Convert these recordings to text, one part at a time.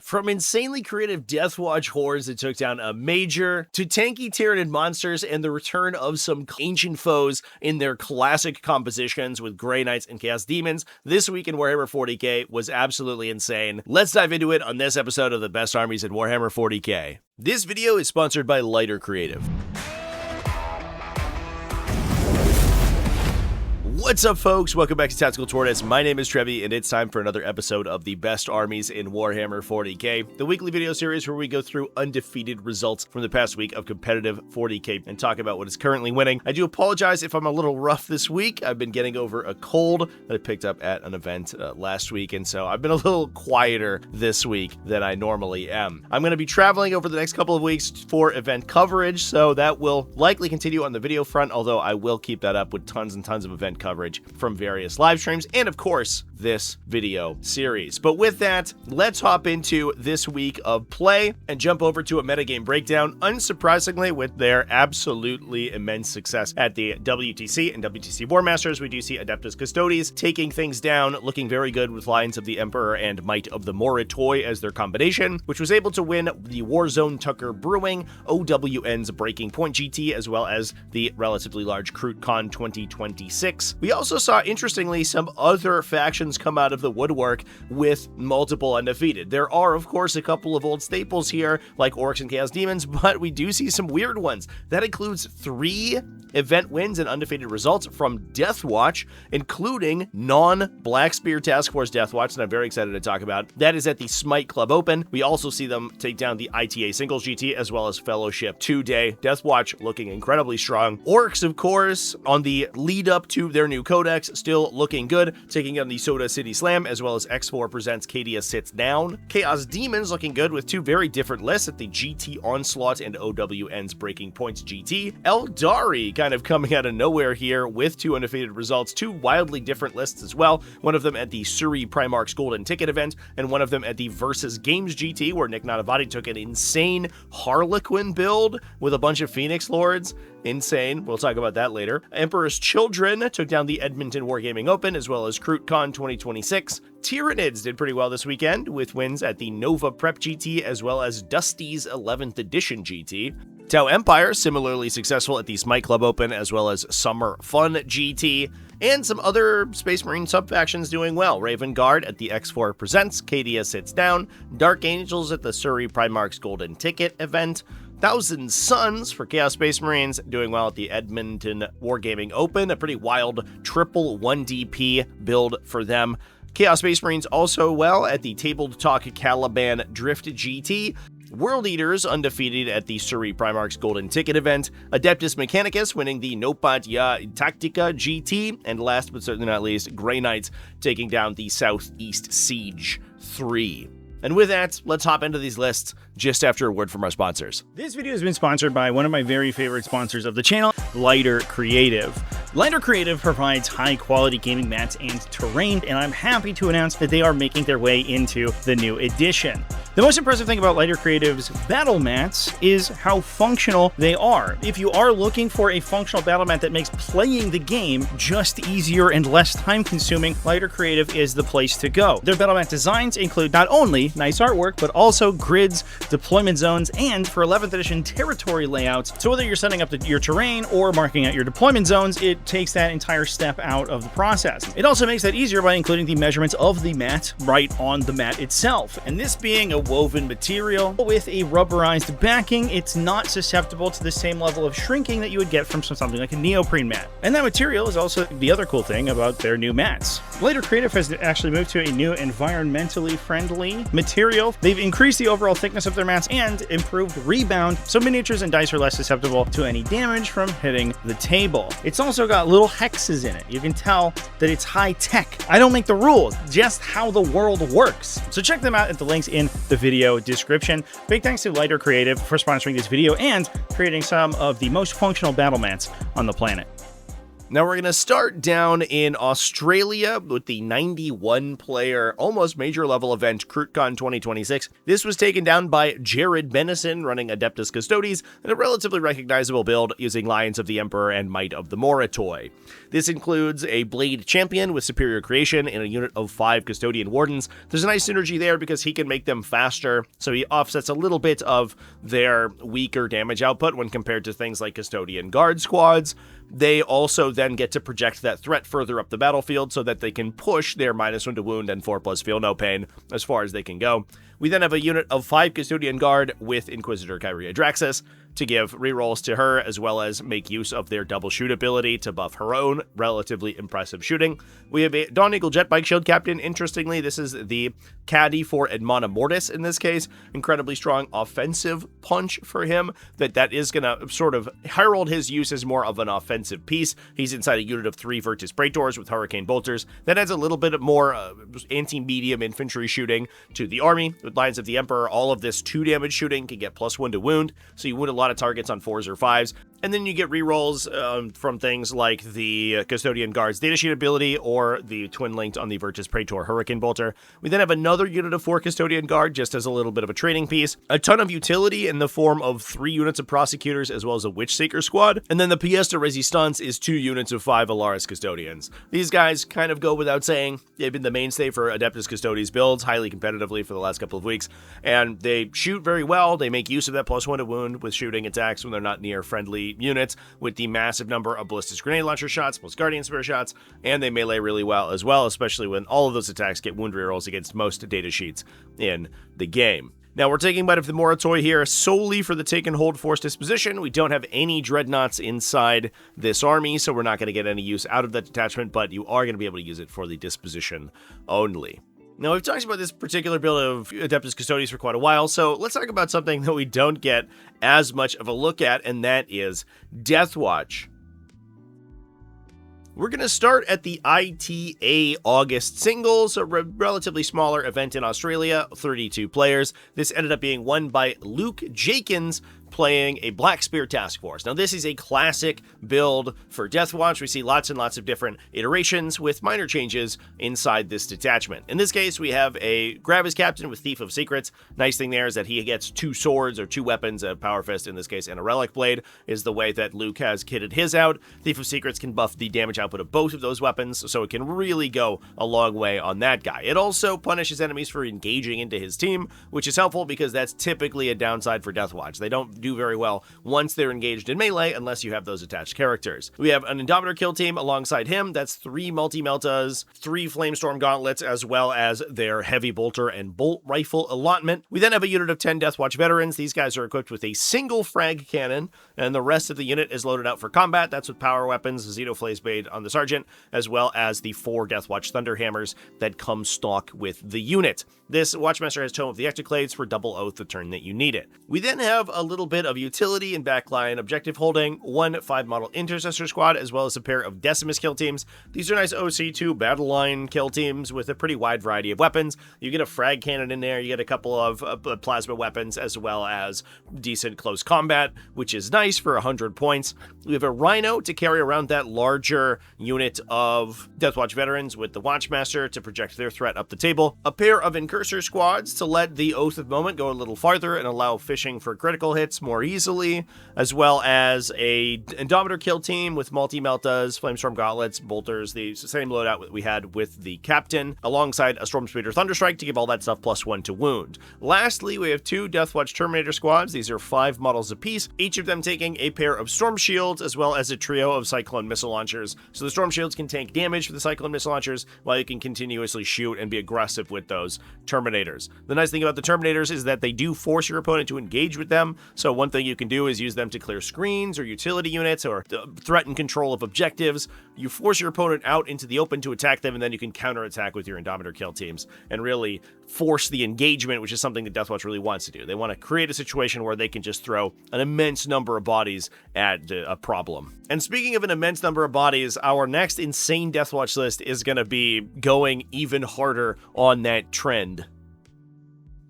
From insanely creative Deathwatch hordes that took down a major, to tanky Tyranid monsters and the return of some ancient foes in their classic compositions with Grey Knights and Chaos Demons, this week in Warhammer 40k was absolutely insane. Let's dive into it on this episode of the best armies in Warhammer 40k. This video is sponsored by Lighter Creative. What's up, folks? Welcome back to TacticalTortoise. My name is Trevi, and it's time for another episode of the best armies in Warhammer 40k, the weekly video series where we go through undefeated results from the past week of competitive 40k and talk about what is currently winning. I do apologize if I'm a little rough this week. I've been getting over a cold that I picked up at an event last week, and so I've been a little quieter this week than I normally am. I'm going to be traveling over the next couple of weeks for event coverage, so that will likely continue on the video front, although I will keep that up with tons and tons of event coverage from various live streams and, of course, this video series. But with that, let's hop into this week of play and jump over to a metagame breakdown, unsurprisingly, with their absolutely immense success at the WTC and WTC War Masters. We do see Adeptus Custodes taking things down, looking very good with Lions of the Emperor and Might of the Moritoi as their combination, which was able to win the Warzone Tucker Brewing, OWN's Breaking Point GT, as well as the relatively large CrewtCon 2026. We also saw, interestingly, some other factions come out of the woodwork with multiple undefeated. There are, of course, a couple of old staples here, like Orks and Chaos Demons, but we do see some weird ones. That includes 3 event wins and undefeated results from Deathwatch, including non-Black Spear Task Force Deathwatch, that I'm very excited to talk about. That is at the Smite Club Open. We also see them take down the ITA Singles GT, as well as Fellowship 2-Day. Deathwatch looking incredibly strong. Orks, of course, on the lead up to their new codex, still looking good, taking on the Soda City Slam, as well as X4 presents Cadia Sits Down. Chaos Demons looking good with 2 very different lists at the GT Onslaught and OWN's Breaking Points GT. Aeldari kind of coming out of nowhere here with 2 undefeated results, 2 wildly different lists as well. One of them at the Suri Primarch's Golden Ticket event, and one of them at the Versus Games GT, where Nick Nadavati took an insane Harlequin build with a bunch of Phoenix Lords. Insane. We'll talk about that later. Emperor's Children took down the Edmonton Wargaming Open, as well as CrewtCon 2026. Tyranids did pretty well this weekend, with wins at the Nova Prep GT, as well as Dusty's 11th Edition GT. Tau Empire, similarly successful at the Smite Club Open, as well as Summer Fun GT. And some other Space Marine sub-factions doing well. Raven Guard at the X4 Presents, Cadia Sits Down. Dark Angels at the Suri Primarch's Golden Ticket event. Thousand Suns for Chaos Space Marines doing well at the Edmonton Wargaming Open, a pretty wild triple 1DP build for them. Chaos Space Marines also well at the Table Talk Caliban Drift GT. World Eaters undefeated at the Suri Primarch's Golden Ticket event. Adeptus Mechanicus winning the Nopat Ya Tactica GT. And last but certainly not least, Grey Knights taking down the Southeast Siege 3. And with that, let's hop into these lists just after a word from our sponsors. This video has been sponsored by one of my very favorite sponsors of the channel, Lighter Creative. Lighter Creative provides high-quality gaming mats and terrain, and I'm happy to announce that they are making their way into the new edition. The most impressive thing about Lighter Creative's battle mats is how functional they are. If you are looking for a functional battle mat that makes playing the game just easier and less time-consuming, Lighter Creative is the place to go. Their battle mat designs include not only nice artwork, but also grids, deployment zones, and for 11th edition territory layouts. So whether you're setting up your terrain or marking out your deployment zones, it takes that entire step out of the process. It also makes that easier by including the measurements of the mat right on the mat itself. And this being a woven material with a rubberized backing, it's not susceptible to the same level of shrinking that you would get from something like a neoprene mat. And that material is also the other cool thing about their new mats. Lighter Creative has actually moved to a new environmentally friendly material. They've increased the overall thickness of their mats and improved rebound, so miniatures and dice are less susceptible to any damage from hitting the table. It's also got little hexes in it. You can tell that it's high tech. I don't make the rules, just how the world works. So check them out at the links in the video description. Big thanks to Lighter Creative for sponsoring this video and creating some of the most functional battle mats on the planet. Now we're going to start down in Australia with the 91-player, almost major-level event, CrewtCon 2026. This was taken down by Jared Benison, running Adeptus Custodes, and a relatively recognizable build using Lions of the Emperor and Might of the Moritoi. This includes a Blade Champion with Superior Creation and a unit of 5 Custodian Wardens. There's a nice synergy there because he can make them faster, so he offsets a little bit of their weaker damage output when compared to things like Custodian Guard squads. They also then get to project that threat further up the battlefield so that they can push their -1 to wound and 4+ feel no pain as far as they can go. We then have a unit of 5 Custodian Guard with Inquisitor Kyria Draxus to give rerolls to her, as well as make use of their double shoot ability to buff her own relatively impressive shooting. We have a Dawn Eagle Jetbike Shield Captain. Interestingly, this is the caddy for Edmona Mortis in this case. Incredibly strong offensive punch for him that is going to sort of herald his use as more of an offensive piece. He's inside a unit of 3 Virtus Praetors with Hurricane Bolters. That adds a little bit more anti-medium infantry shooting to the army. With Lions of the Emperor, all of this 2 damage shooting can get +1 to wound, so you wound a lot of targets on 4s or 5s. And then you get rerolls from things like the Custodian Guard's Data Sheet ability or the twin-linked on the Virtus Praetor Hurricane Bolter. We then have another unit of 4 Custodian Guard just as a little bit of a training piece. A ton of utility in the form of 3 units of Prosecutors as well as a Witchseeker squad. And then the pièce de résistance is 2 units of 5 Alaris Custodians. These guys kind of go without saying. They've been the mainstay for Adeptus Custodes builds highly competitively for the last couple of weeks. And they shoot very well. They make use of that +1 to wound with shooting attacks when they're not near friendly units, with the massive number of ballistic grenade launcher shots plus guardian spear shots, and they melee really well as well, especially when all of those attacks get wound rerolls against most data sheets in the game. Now we're taking Might of the Moritoi here solely for the take and hold force disposition. We don't have any dreadnoughts inside this army, so we're not going to get any use out of that detachment, but you are going to be able to use it for the disposition only. Now, we've talked about this particular build of Adeptus Custodes for quite a while, so let's talk about something that we don't get as much of a look at, and that is Deathwatch. We're going to start at the ITA August Singles, a relatively smaller event in Australia, 32 players. This ended up being won by Luke Jakins, playing a Black Spear Task Force. Now, this is a classic build for Deathwatch. We see lots and lots of different iterations with minor changes inside this detachment. In this case, we have a Gravis Captain with Thief of Secrets. Nice thing there is that he gets 2 swords or 2 weapons, a Power Fist in this case, and a Relic Blade is the way that Luke has kitted his out. Thief of Secrets can buff the damage output of both of those weapons, so it can really go a long way on that guy. It also punishes enemies for engaging into his team, which is helpful because that's typically a downside for Deathwatch. They don't do very well once they're engaged in melee unless you have those attached characters. We have an Indomitor kill team alongside him. That's 3 multi-meltas, 3 Flamestorm gauntlets, as well as their heavy bolter and bolt rifle allotment. We then have a unit of 10 Deathwatch veterans. These guys are equipped with a single frag cannon, and the rest of the unit is loaded out for combat. That's with power weapons, Xenoflaze Blade on the Sergeant, as well as the 4 Deathwatch Thunderhammers that come stock with the unit. This Watchmaster has Tome of the Ectoclades for double oath the turn that you need it. We then have a little bit of utility and backline objective holding, 1 5-model Intercessor squad, as well as a pair of Decimus kill teams. These are nice OC2 battle line kill teams with a pretty wide variety of weapons. You get a frag cannon in there, you get a couple of plasma weapons, as well as decent close combat, which is nice for 100 points. We have a Rhino to carry around that larger unit of Deathwatch veterans with the Watchmaster to project their threat up the table. A pair of Incursor squads to let the Oath of Moment go a little farther and allow fishing for critical hits more easily, as well as a Indomitor kill team with multi-meltas, Flamestorm gauntlets, bolters, the same loadout we had with the Captain, alongside a Stormspeeder Thunderstrike to give all that stuff +1 to wound. Lastly, we have 2 Deathwatch Terminator squads. These are 5 models apiece, each of them taking a pair of Storm Shields, as well as a trio of Cyclone Missile Launchers. So the Storm Shields can tank damage for the Cyclone Missile Launchers, while you can continuously shoot and be aggressive with those Terminators. The nice thing about the Terminators is that they do force your opponent to engage with them, so one thing you can do is use them to clear screens or utility units or threaten control of objectives. You force your opponent out into the open to attack them, and then you can counterattack with your Indomitor kill teams and really force the engagement, which is something that Deathwatch really wants to do. They want to create a situation where they can just throw an immense number of bodies at a problem. And speaking of an immense number of bodies, our next insane Deathwatch list is going to be going even harder on that trend.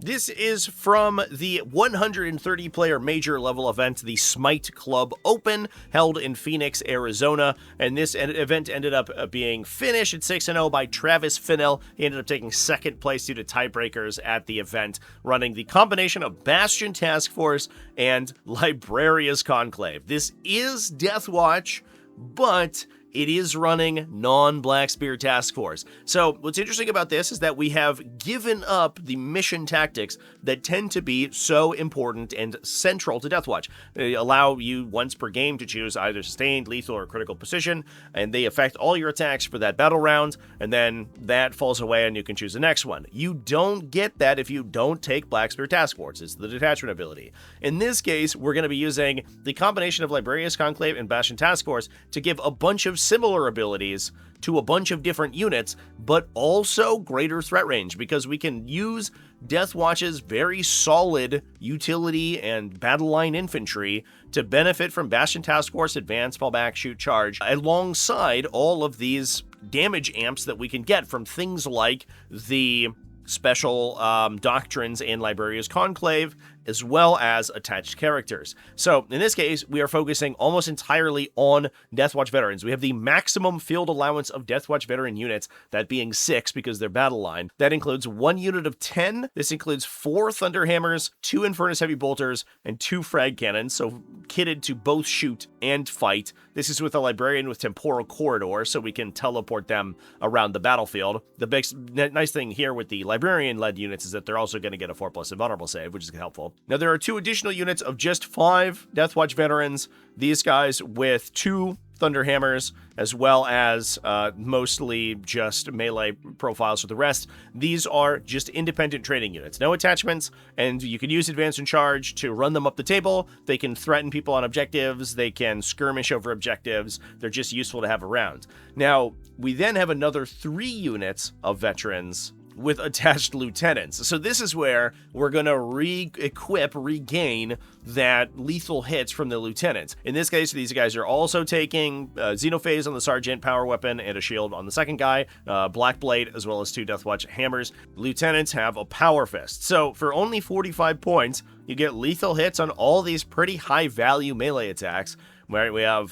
This is from the 130-player major level event, the Smite Club Open, held in Phoenix, Arizona, and this event ended up being finished at 6-0 by Travis Finnell. He ended up taking second place due to tiebreakers at the event, running the combination of Bastion Task Force and Libraria's Conclave. This is Deathwatch, but it is running non-Blackspear Task Force. So what's interesting about this is that we have given up the mission tactics that tend to be so important and central to Deathwatch. They allow you once per game to choose either sustained, lethal, or critical precision, and they affect all your attacks for that battle round, and then that falls away and you can choose the next one. You don't get that if you don't take Blackspear Task Force. It's the detachment ability. In this case, we're going to be using the combination of Libraria's Conclave and Bastion Task Force to give a bunch of similar abilities to a bunch of different units, but also greater threat range, because we can use Deathwatch's very solid utility and battle line infantry to benefit from Bastion Task Force, Advance, Fallback, Shoot, Charge, alongside all of these damage amps that we can get from things like the special doctrines in Libraria's Conclave, as well as attached characters. So in this case, we are focusing almost entirely on Deathwatch veterans. We have the maximum field allowance of Deathwatch veteran units, that being 6 because they're battle line. That includes 1 unit of 10. This includes 4 Thunderhammers, 2 Infernus Heavy Bolters, and 2 Frag Cannons, so kitted to both shoot and fight. This is with a Librarian with Temporal Corridor, so we can teleport them around the battlefield. The big nice thing here with the Librarian-led units is that they're also going to get a 4+ invulnerable save, which is helpful. Now, there are 2 additional units of just 5 Deathwatch veterans. These guys with 2 Thunderhammers, as well as mostly just melee profiles for the rest. These are just independent trading units, no attachments, and you can use Advance and Charge to run them up the table. They can threaten people on objectives, they can skirmish over objectives, they're just useful to have around. Now, we then have another 3 units of veterans with attached lieutenants. So this is where we're going to regain that lethal hits from the lieutenants. In this case, these guys are also taking Xenophase on the Sergeant power weapon and a shield on the second guy, Black Blade, as well as 2 Deathwatch hammers. Lieutenants have a Power Fist. So for only 45 points, you get lethal hits on all these pretty high value melee attacks. Where we have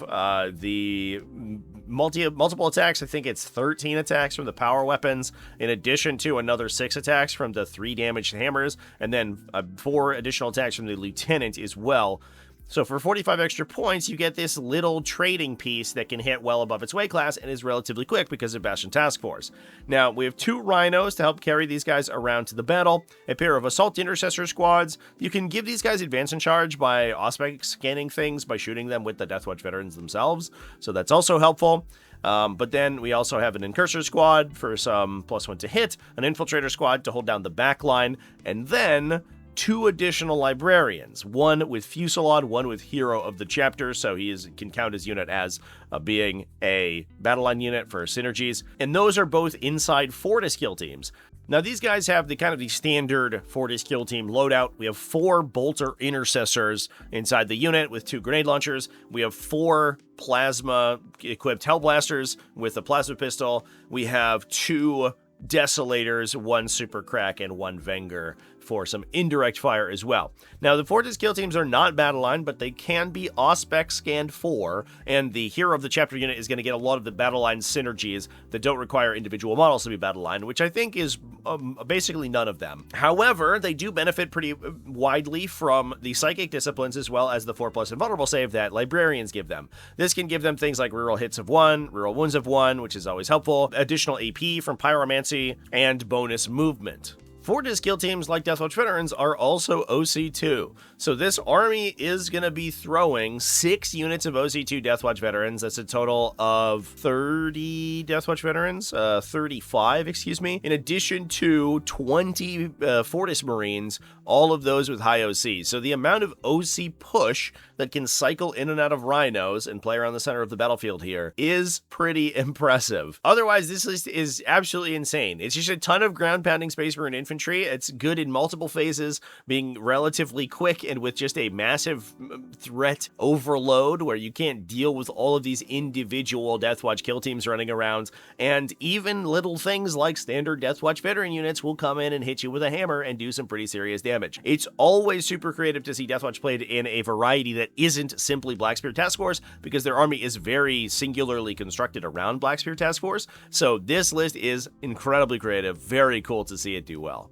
the multiple attacks. I think it's 13 attacks from the power weapons, in addition to another 6 attacks from the 3 damaged hammers, and then 4 additional attacks from the lieutenant as well. So for 45 extra points, you get this little trading piece that can hit well above its weight class and is relatively quick because of Bastion Task Force. Now, we have 2 Rhinos to help carry these guys around to the battle, a pair of Assault Intercessor squads. You can give these guys Advance and Charge by Auspex scanning things, by shooting them with the Deathwatch veterans themselves, so that's also helpful. But then we also have an Incursor squad for some +1 to hit, an Infiltrator squad to hold down the back line, and then 2 additional Librarians, one with Fusillade, one with Hero of the Chapter, so he can count his unit as being a battle line unit for synergies, and those are both inside Fortis kill teams. Now, these guys have the kind of the standard Fortis kill team loadout. We have 4 Bolter Intercessors inside the unit with 2 grenade launchers. We have 4 plasma-equipped Hellblasters with a plasma pistol. We have 2 Desolators, 1 Super Crack, and 1 Venger for some indirect fire as well. Now, the Fortis kill teams are not battle line, but they can be Auspex scanned for, and the Hero of the Chapter unit is going to get a lot of the battle line synergies that don't require individual models to be battle line, which I think is basically none of them. However, they do benefit pretty widely from the Psychic disciplines as well as the 4+ invulnerable save that Librarians give them. This can give them things like reroll hits of 1, reroll wounds of 1, which is always helpful, additional AP from Pyromancy, and bonus movement. Fortis kill teams like Deathwatch veterans are also OC2. So this army is going to be throwing 6 units of OC2 Deathwatch veterans. That's a total of 30 Deathwatch veterans, 35, excuse me, in addition to 20 Fortis Marines all of those with high OC. So the amount of OC push that can cycle in and out of rhinos and play around the center of the battlefield here is pretty impressive. Otherwise, this list is absolutely insane. It's just a ton of ground pounding space for an infantry. It's good in multiple phases, being relatively quick and with just a massive threat overload where you can't deal with all of these individual Deathwatch kill teams running around, and even little things like standard Deathwatch veteran units will come in and hit you with a hammer and do some pretty serious damage. It's always super creative to see Deathwatch played in a variety that isn't simply Blackspear Task Force, because their army is very singularly constructed around Blackspear Task Force. So this list is incredibly creative, very cool to see it do well.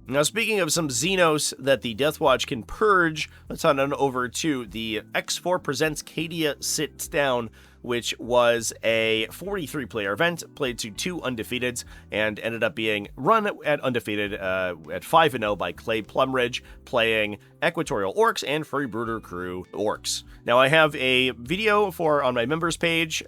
Now, speaking of some Xenos that the Deathwatch can purge, let's head on over to the X4 Presents Cadia Sits Down, which was a 43-player event, played to 2 undefeateds, and ended up being run at undefeated at 5-0 by Clay Plumridge, playing Equatorial Orks and Freebooter Crew Orks. Now, I have a video on my members page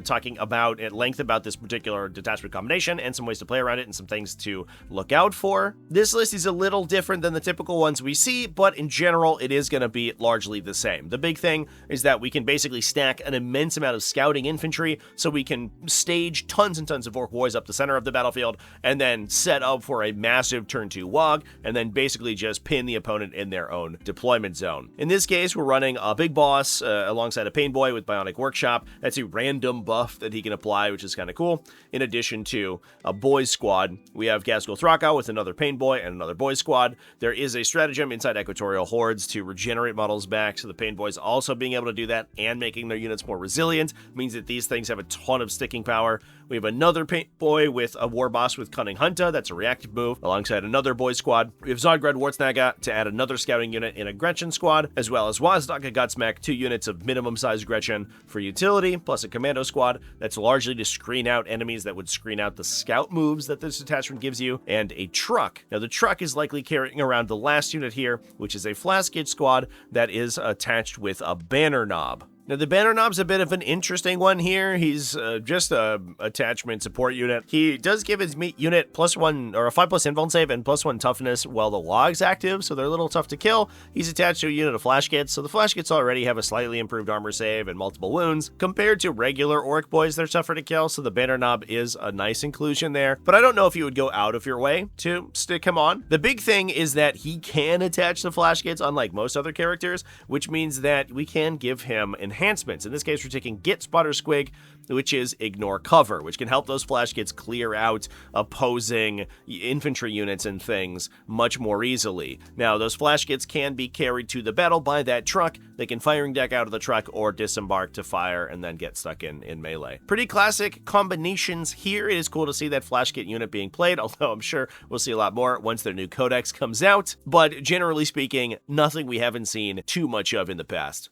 talking about at length about this particular detachment combination and some ways to play around it and some things to look out for. This list is a little different than the typical ones we see, but in general, it is going to be largely the same. The big thing is that we can basically stack an immense amount of scouting infantry, so we can stage tons and tons of Ork boys up the center of the battlefield, and then set up for a massive turn 2 WOG, and then basically just pin the opponent in their own deployment zone. In this case, we're running a big boss alongside a pain boy with Bionic Workshop. That's a random buff that he can apply, which is kind of cool. In addition to a boys squad, we have Gaskell Thraka with another pain boy and another boys squad. There is a stratagem inside Equatorial Hordes to regenerate models back, so the pain boys also being able to do that and making their units more resilient means that these things have a ton of sticking power. We have another paint boy with a war boss with Cunning Hunter. That's a reactive move, alongside another boy squad. We have Zodgrad Wartsnaga to add another scouting unit in a Gretchen squad, as well as Wazdaka Gutsmech, 2 units of minimum size Gretchen for utility, plus a commando squad that's largely to screen out enemies that would screen out the scout moves that this detachment gives you, and a truck. Now, the truck is likely carrying around the last unit here, which is a Flask Gauge squad that is attached with a banner knob. Now, the banner knob's a bit of an interesting one here. He's just a attachment support unit. He does give his meat unit +1 or a 5+ invuln save and +1 toughness while the log's active, so they're a little tough to kill. He's attached to a unit of flash kits, so the flash kits already have a slightly improved armor save and multiple wounds. Compared to regular Ork boys, they're tougher to kill, so the banner knob is a nice inclusion there. But I don't know if you would go out of your way to stick him on. The big thing is that he can attach the flash kits, unlike most other characters, which means that we can give him enhancements. In this case, we're taking Git Spotter Squig, which is Ignore Cover, which can help those flash kits clear out opposing infantry units and things much more easily. Now, those flash kits can be carried to the battle by that truck. They can firing deck out of the truck or disembark to fire and then get stuck in melee. Pretty classic combinations here. It is cool to see that flash kit unit being played, although I'm sure we'll see a lot more once their new codex comes out. But generally speaking, nothing we haven't seen too much of in the past.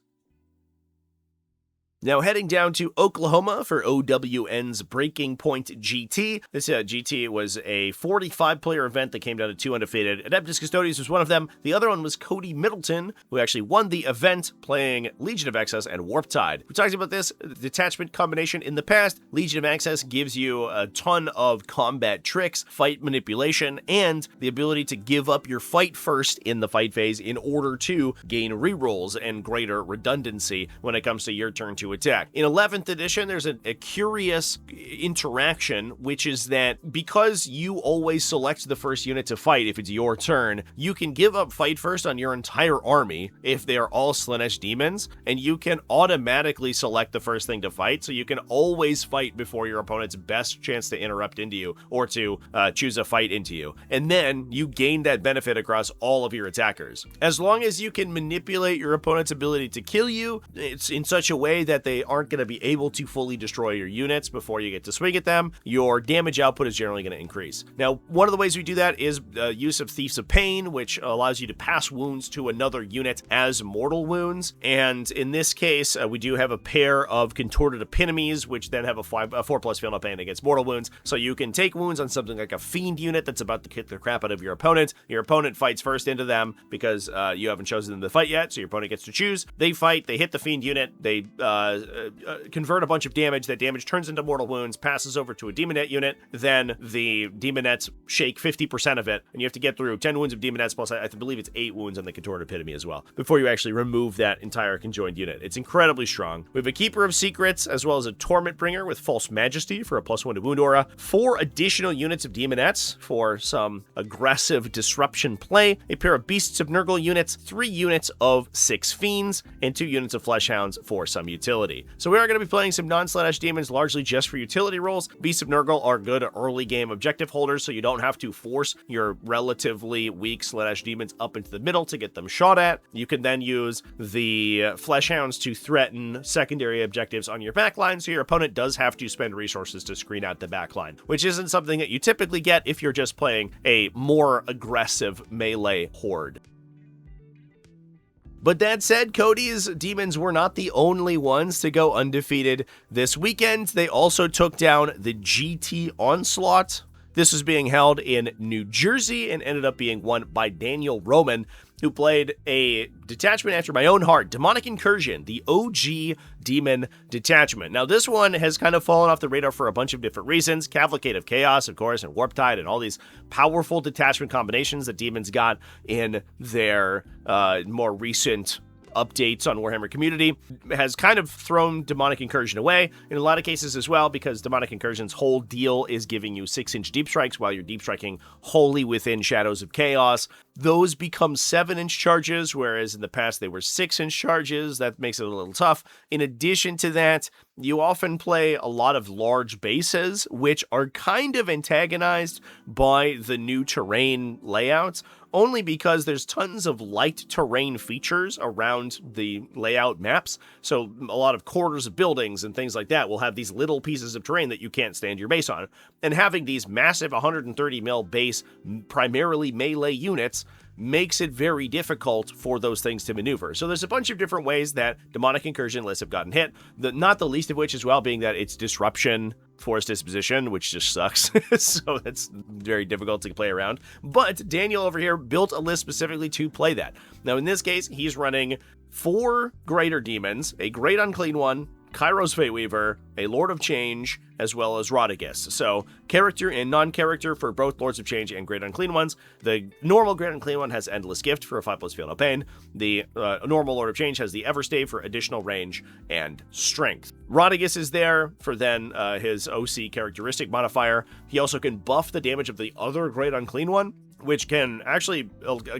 Now, heading down to Oklahoma for OWN's Breaking Point GT. This GT was a 45-player event that came down to 2 undefeated. Adeptus Custodes was one of them. The other one was Cody Middleton, who actually won the event, playing Legion of Excess and Warp Tide. We talked about this detachment combination in the past. Legion of Excess gives you a ton of combat tricks, fight manipulation, and the ability to give up your fight first in the fight phase in order to gain rerolls and greater redundancy when it comes to your turn to attack. In 11th edition, there's a curious interaction, which is that because you always select the first unit to fight if it's your turn, you can give up fight first on your entire army if they are all Slaanesh demons, and you can automatically select the first thing to fight, so you can always fight before your opponent's best chance to interrupt into you or to choose a fight into you. And then you gain that benefit across all of your attackers. As long as you can manipulate your opponent's ability to kill you, it's in such a way that they aren't going to be able to fully destroy your units before you get to swing at them, your damage output is generally going to increase. Now, one of the ways we do that is use of Thieves of Pain, which allows you to pass wounds to another unit as mortal wounds. And in this case, we do have a pair of Contorted Epitomes, which then have a 4+ Feel No Pain against mortal wounds. So you can take wounds on something like a Fiend unit that's about to kick the crap out of your opponent. Your opponent fights first into them because you haven't chosen them to fight yet, so your opponent gets to choose. They fight, they hit the Fiend unit, they convert a bunch of damage. That damage turns into mortal wounds, passes over to a Demonet unit. Then the Demonets shake 50% of it, and you have to get through 10 wounds of Demonets, plus I believe it's 8 wounds on the Contorted Epitome as well, before you actually remove that entire conjoined unit. It's incredibly strong. We have a Keeper of Secrets, as well as a Torment Bringer with False Majesty for a +1 to wound aura, 4 additional units of Demonettes for some aggressive disruption play, a pair of Beasts of Nurgle units, 3 units of 6 Fiends, and 2 units of Fleshhounds for some utility. So we are going to be playing some non-Slaanesh demons largely just for utility roles. Beasts of Nurgle are good early game objective holders, so you don't have to force your relatively weak Slaanesh demons up into the middle to get them shot at. You can then use the Fleshhounds to threaten secondary objectives on your backline, so your opponent does have to spend resources to screen out the backline, which isn't something that you typically get if you're just playing a more aggressive melee horde. But that said, Cody's demons were not the only ones to go undefeated this weekend. They also took down the GT Onslaught. This was being held in New Jersey and ended up being won by Daniel Roman, who played a detachment after my own heart, Daemonic Incursion, the OG demon detachment. Now, this one has kind of fallen off the radar for a bunch of different reasons. Cavalcade of Chaos, of course, and Warp Tide, and all these powerful detachment combinations that demons got in their more recent updates on Warhammer Community has kind of thrown Daemonic Incursion away in a lot of cases as well, because Daemonic Incursion's whole deal is giving you 6-inch deep strikes while you're deep striking wholly within Shadows of Chaos. Those become 7-inch charges, whereas in the past they were 6-inch charges. That makes it a little tough. In addition to that, you often play a lot of large bases, which are kind of antagonized by the new terrain layouts, only because there's tons of light terrain features around the layout maps. So a lot of quarters of buildings and things like that will have these little pieces of terrain that you can't stand your base on. And having these massive 130 mil base, primarily melee units, makes it very difficult for those things to maneuver. So there's a bunch of different ways that Daemonic Incursion lists have gotten hit, not the least of which as well being that it's disruption, forced disposition, which just sucks. So that's very difficult to play around. But Daniel over here built a list specifically to play that. Now in this case, he's running 4 Greater Demons, a Great Unclean One, Kairos Fateweaver, a Lord of Change, as well as Rodigus. So character and non-character for both Lords of Change and Great Unclean Ones. The normal Great Unclean One has Endless Gift for a 5+ Feel No Pain. The normal Lord of Change has the Everstay for additional range and strength. Rodigus is there for then his OC characteristic modifier. He also can buff the damage of the other Great Unclean One, which can actually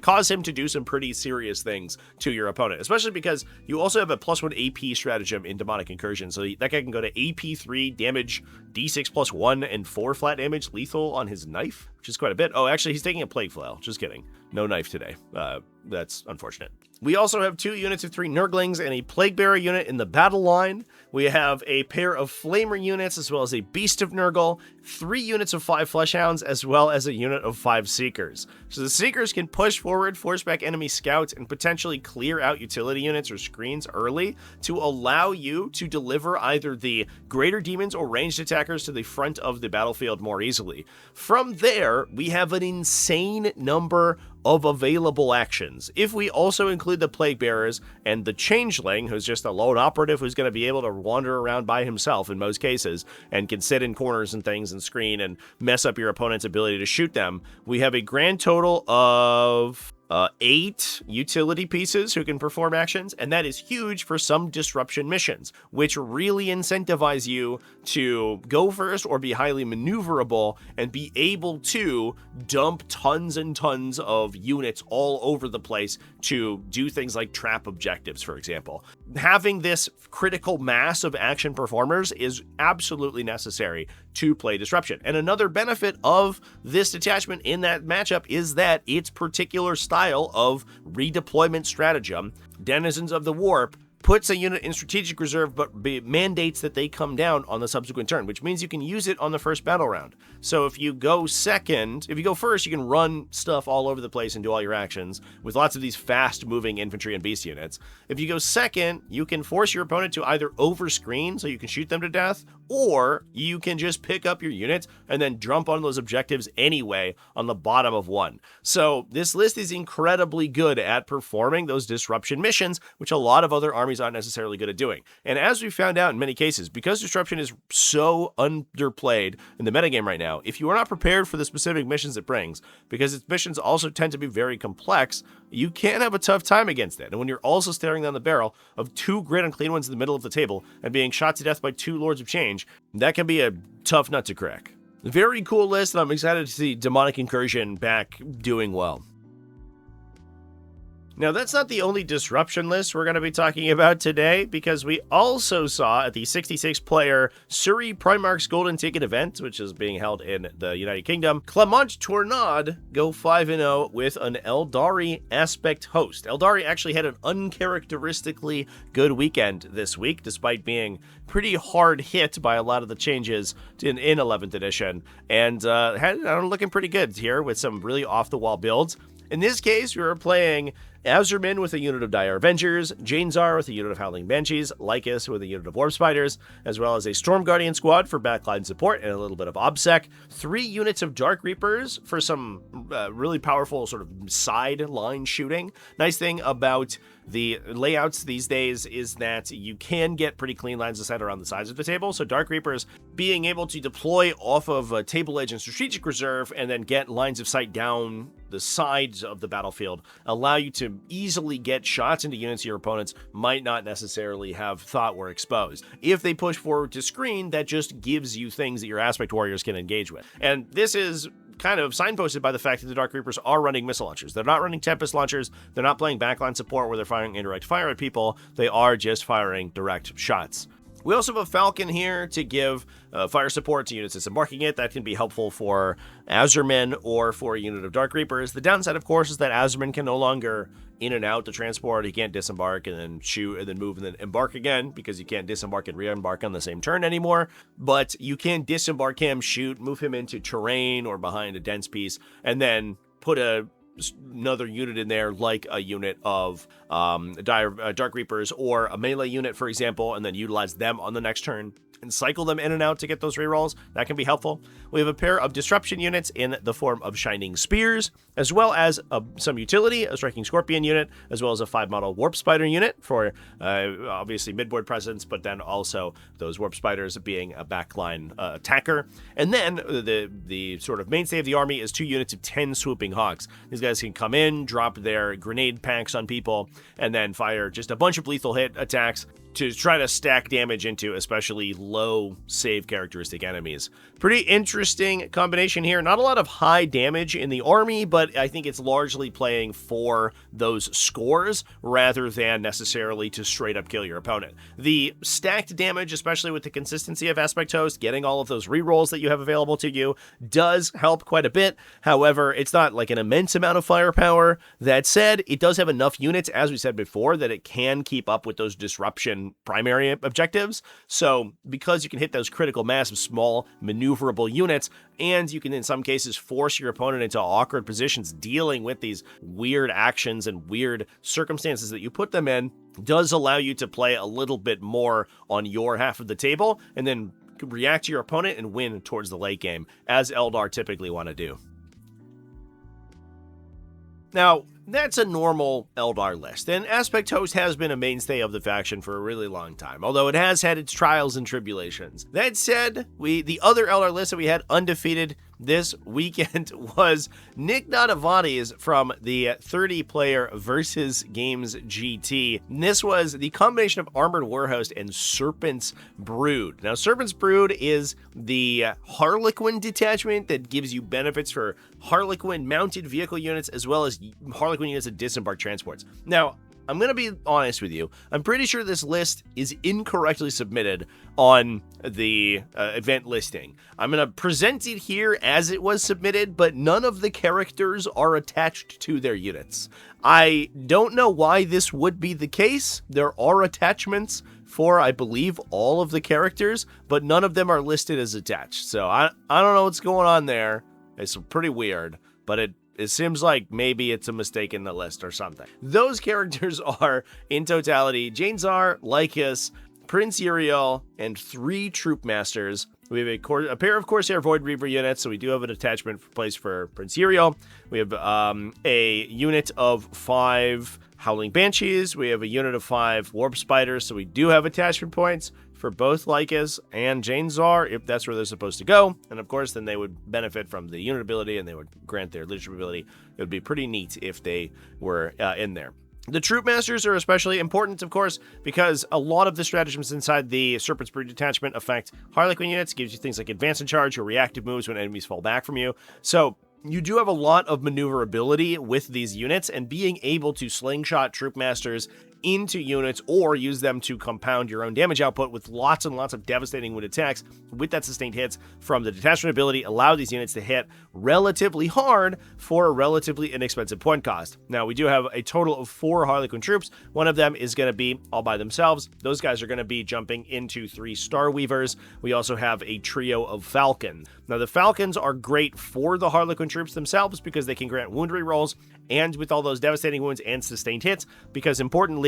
cause him to do some pretty serious things to your opponent, especially because you also have a +1 AP stratagem in Daemonic Incursion, so that guy can go to AP 3, damage D6 +1, and 4 flat damage lethal on his knife, which is quite a bit. Oh, actually, he's taking a Plague Flail. Just kidding. No knife today. That's unfortunate. We also have 2 units of 3 Nurglings and a Plaguebearer unit in the battle line. We have a pair of Flamer units, as well as a Beast of Nurgle, 3 units of 5 Fleshhounds, as well as a unit of 5 Seekers. So the Seekers can push forward, force back enemy scouts, and potentially clear out utility units or screens early to allow you to deliver either the Greater Demons or ranged attackers to the front of the battlefield more easily. From there, we have an insane number of available actions. If we also include the Plague Bearers and the Changeling, who's just a lone operative who's going to be able to wander around by himself in most cases and can sit in corners and things and screen and mess up your opponent's ability to shoot them, we have a grand total of 8 utility pieces who can perform actions, and that is huge for some disruption missions, which really incentivize you to go first or be highly maneuverable and be able to dump tons and tons of units all over the place to do things like trap objectives, for example. Having this critical mass of action performers is absolutely necessary to play disruption. And another benefit of this detachment in that matchup is that its particular style of redeployment stratagem, Denizens of the Warp, puts a unit in strategic reserve but mandates that they come down on the subsequent turn, which means you can use it on the first battle round. So if you go first, you can run stuff all over the place and do all your actions with lots of these fast-moving infantry and beast units. If you go second, you can force your opponent to either overscreen so you can shoot them to death, or you can just pick up your units and then jump on those objectives anyway on the bottom of one. So this list is incredibly good at performing those disruption missions, which a lot of other armies armies aren't necessarily good at doing. And as we found out in many cases, because disruption is so underplayed in the metagame right now, if you are not prepared for the specific missions it brings, because its missions also tend to be very complex, you can have a tough time against it. And when you're also staring down the barrel of 2 Grit Unclean Ones in the middle of the table and being shot to death by 2 Lords of Change, that can be a tough nut to crack. Very cool list, and I'm excited to see Daemonic Incursion back doing well. Now, that's not the only disruption list we're going to be talking about today, because we also saw at the 66-player Surrey Primarch's Golden Ticket event, which is being held in the United Kingdom, Clement Tournade go 5-0 with an Aeldari aspect host. Aeldari actually had an uncharacteristically good weekend this week, despite being pretty hard hit by a lot of the changes in 11th edition, and looking pretty good here with some really off-the-wall builds. In this case, we were playing Azurman with a unit of Dire Avengers, Janezar with a unit of Howling Banshees, Lycus with a unit of Warp Spiders, as well as a Storm Guardian squad for backline support and a little bit of OBSEC, 3 units of Dark Reapers for some really powerful sort of sideline shooting. Nice thing about the layouts these days is that you can get pretty clean lines of sight around the sides of the table, so Dark Reapers being able to deploy off of a table edge and strategic reserve and then get lines of sight down the sides of the battlefield allow you to easily get shots into units your opponents might not necessarily have thought were exposed. If they push forward to screen, that just gives you things that your aspect warriors can engage with. And this is kind of signposted by the fact that the Dark Reapers are running missile launchers. They're not running Tempest launchers. They're not playing backline support where they're firing indirect fire at people. They are just firing direct shots. We also have a Falcon here to give fire support to units disembarking it. That can be helpful for Azurmen or for a unit of Dark Reapers. The downside, of course, is that Azurmen can no longer in and out the transport. He can't disembark and then shoot and then move and then embark again, because you can't disembark and re-embark on the same turn anymore. But you can disembark him, shoot, move him into terrain or behind a dense piece, and then put another unit in there, like a unit of Dark Reapers or a melee unit, for example, and then utilize them on the next turn and cycle them in and out to get those rerolls. That can be helpful. We have a pair of disruption units in the form of Shining Spears, as well as some utility, a Striking Scorpion unit, as well as a 5-model Warp Spider unit for obviously midboard presence, but then also those Warp Spiders being a backline attacker. And then the sort of mainstay of the army is 2 units of 10 Swooping Hawks. These guys can come in, drop their grenade packs on people, and then fire just a bunch of lethal hit attacks to try to stack damage into especially low save characteristic enemies. Pretty interesting combination here. Not a lot of high damage in the army, but I think it's largely playing for those scores rather than necessarily to straight up kill your opponent. The stacked damage, especially with the consistency of Aspect Host, getting all of those rerolls that you have available to you, does help quite a bit. However, it's not like an immense amount of firepower. That said, it does have enough units, as we said before, that it can keep up with those disruption primary objectives. So because you can hit those critical mass of small maneuverable units, and you can in some cases force your opponent into awkward positions dealing with these weird actions and weird circumstances that you put them in, does allow you to play a little bit more on your half of the table and then react to your opponent and win towards the late game, as Eldar typically want to do. Now, that's a normal Eldar list, and Aspect Host has been a mainstay of the faction for a really long time, although it has had its trials and tribulations. That said, the other Eldar list that we had undefeated this weekend was Nick Nadavani's from the 30-player Versus Games GT. And this was the combination of Armored Warhost and Serpent's Brood. Now, Serpent's Brood is the Harlequin detachment that gives you benefits for Harlequin mounted vehicle units as well as Harlequin units that disembark transports. Now, I'm going to be honest with you. I'm pretty sure this list is incorrectly submitted on the event listing. I'm going to present it here as it was submitted, but none of the characters are attached to their units. I don't know why this would be the case. There are attachments for, I believe, all of the characters, but none of them are listed as attached. So I don't know what's going on there. It's pretty weird, but it seems like maybe it's a mistake in the list or something. Those characters are, in totality, Janezar, Lycus, Prince Uriel, and 3 Troop Masters, We have a pair of Corsair Void Reaver units, so we do have an attachment place for Prince Uriel. We have a unit of 5 Howling Banshees. We have a unit of 5 Warp Spiders, so we do have attachment points for both Lycas and Jane Czar, if that's where they're supposed to go. And of course, then they would benefit from the unit ability, and they would grant their leadership ability. It would be pretty neat if they were in there. The Troop Masters are especially important, of course, because a lot of the stratagems inside the Serpent's Brood detachment affect Harlequin units. It gives you things like advance and charge or reactive moves when enemies fall back from you. So you do have a lot of maneuverability with these units, and being able to slingshot Troop Masters into units or use them to compound your own damage output with lots and lots of devastating wound attacks with that sustained hits from the detachment ability allow these units to hit relatively hard for a relatively inexpensive point cost. Now, we do have a total of 4 Harlequin troops. One of them is going to be all by themselves. Those guys are going to be jumping into 3 Star Weavers. We also have a trio of Falcon. Now, the Falcons are great for the Harlequin troops themselves because they can grant wound rerolls and with all those devastating wounds and sustained hits, because importantly,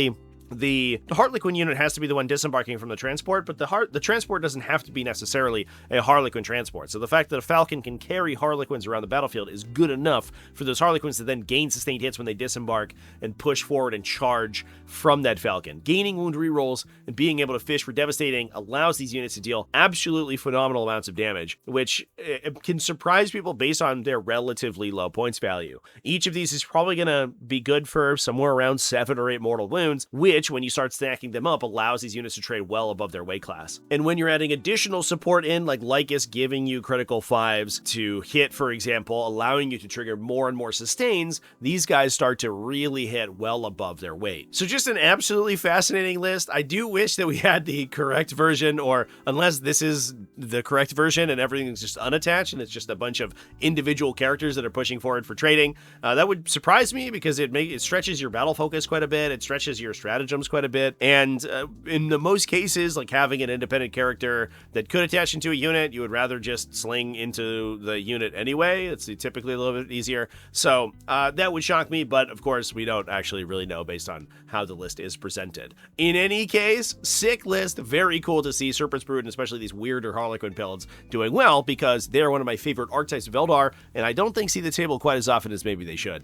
the Harlequin unit has to be the one disembarking from the transport, but the transport doesn't have to be necessarily a Harlequin transport. So the fact that a Falcon can carry Harlequins around the battlefield is good enough for those Harlequins to then gain sustained hits when they disembark and push forward and charge from that Falcon. Gaining wound rerolls and being able to fish for devastating allows these units to deal absolutely phenomenal amounts of damage, which can surprise people based on their relatively low points value. Each of these is probably going to be good for somewhere around 7 or 8 mortal wounds, which, when you start stacking them up, allows these units to trade well above their weight class. And when you're adding additional support in, like Lycus giving you critical 5s to hit, for example, allowing you to trigger more and more sustains, these guys start to really hit well above their weight. So just an absolutely fascinating list. I do wish that we had the correct version, or unless this is the correct version and everything's just unattached and it's just a bunch of individual characters that are pushing forward for trading, that would surprise me because it stretches your battle focus quite a bit, it stretches your stratagem quite a bit, and in the most cases, like having an independent character that could attach into a unit, you would rather just sling into the unit anyway. It's typically a little bit easier, so that would shock me, but of course we don't actually really know based on how the list is presented. In any case, sick list, very cool to see Serpent's Brood and especially these weirder Harlequin builds doing well, because they're one of my favorite archetypes of Eldar, and I don't think see the table quite as often as maybe they should.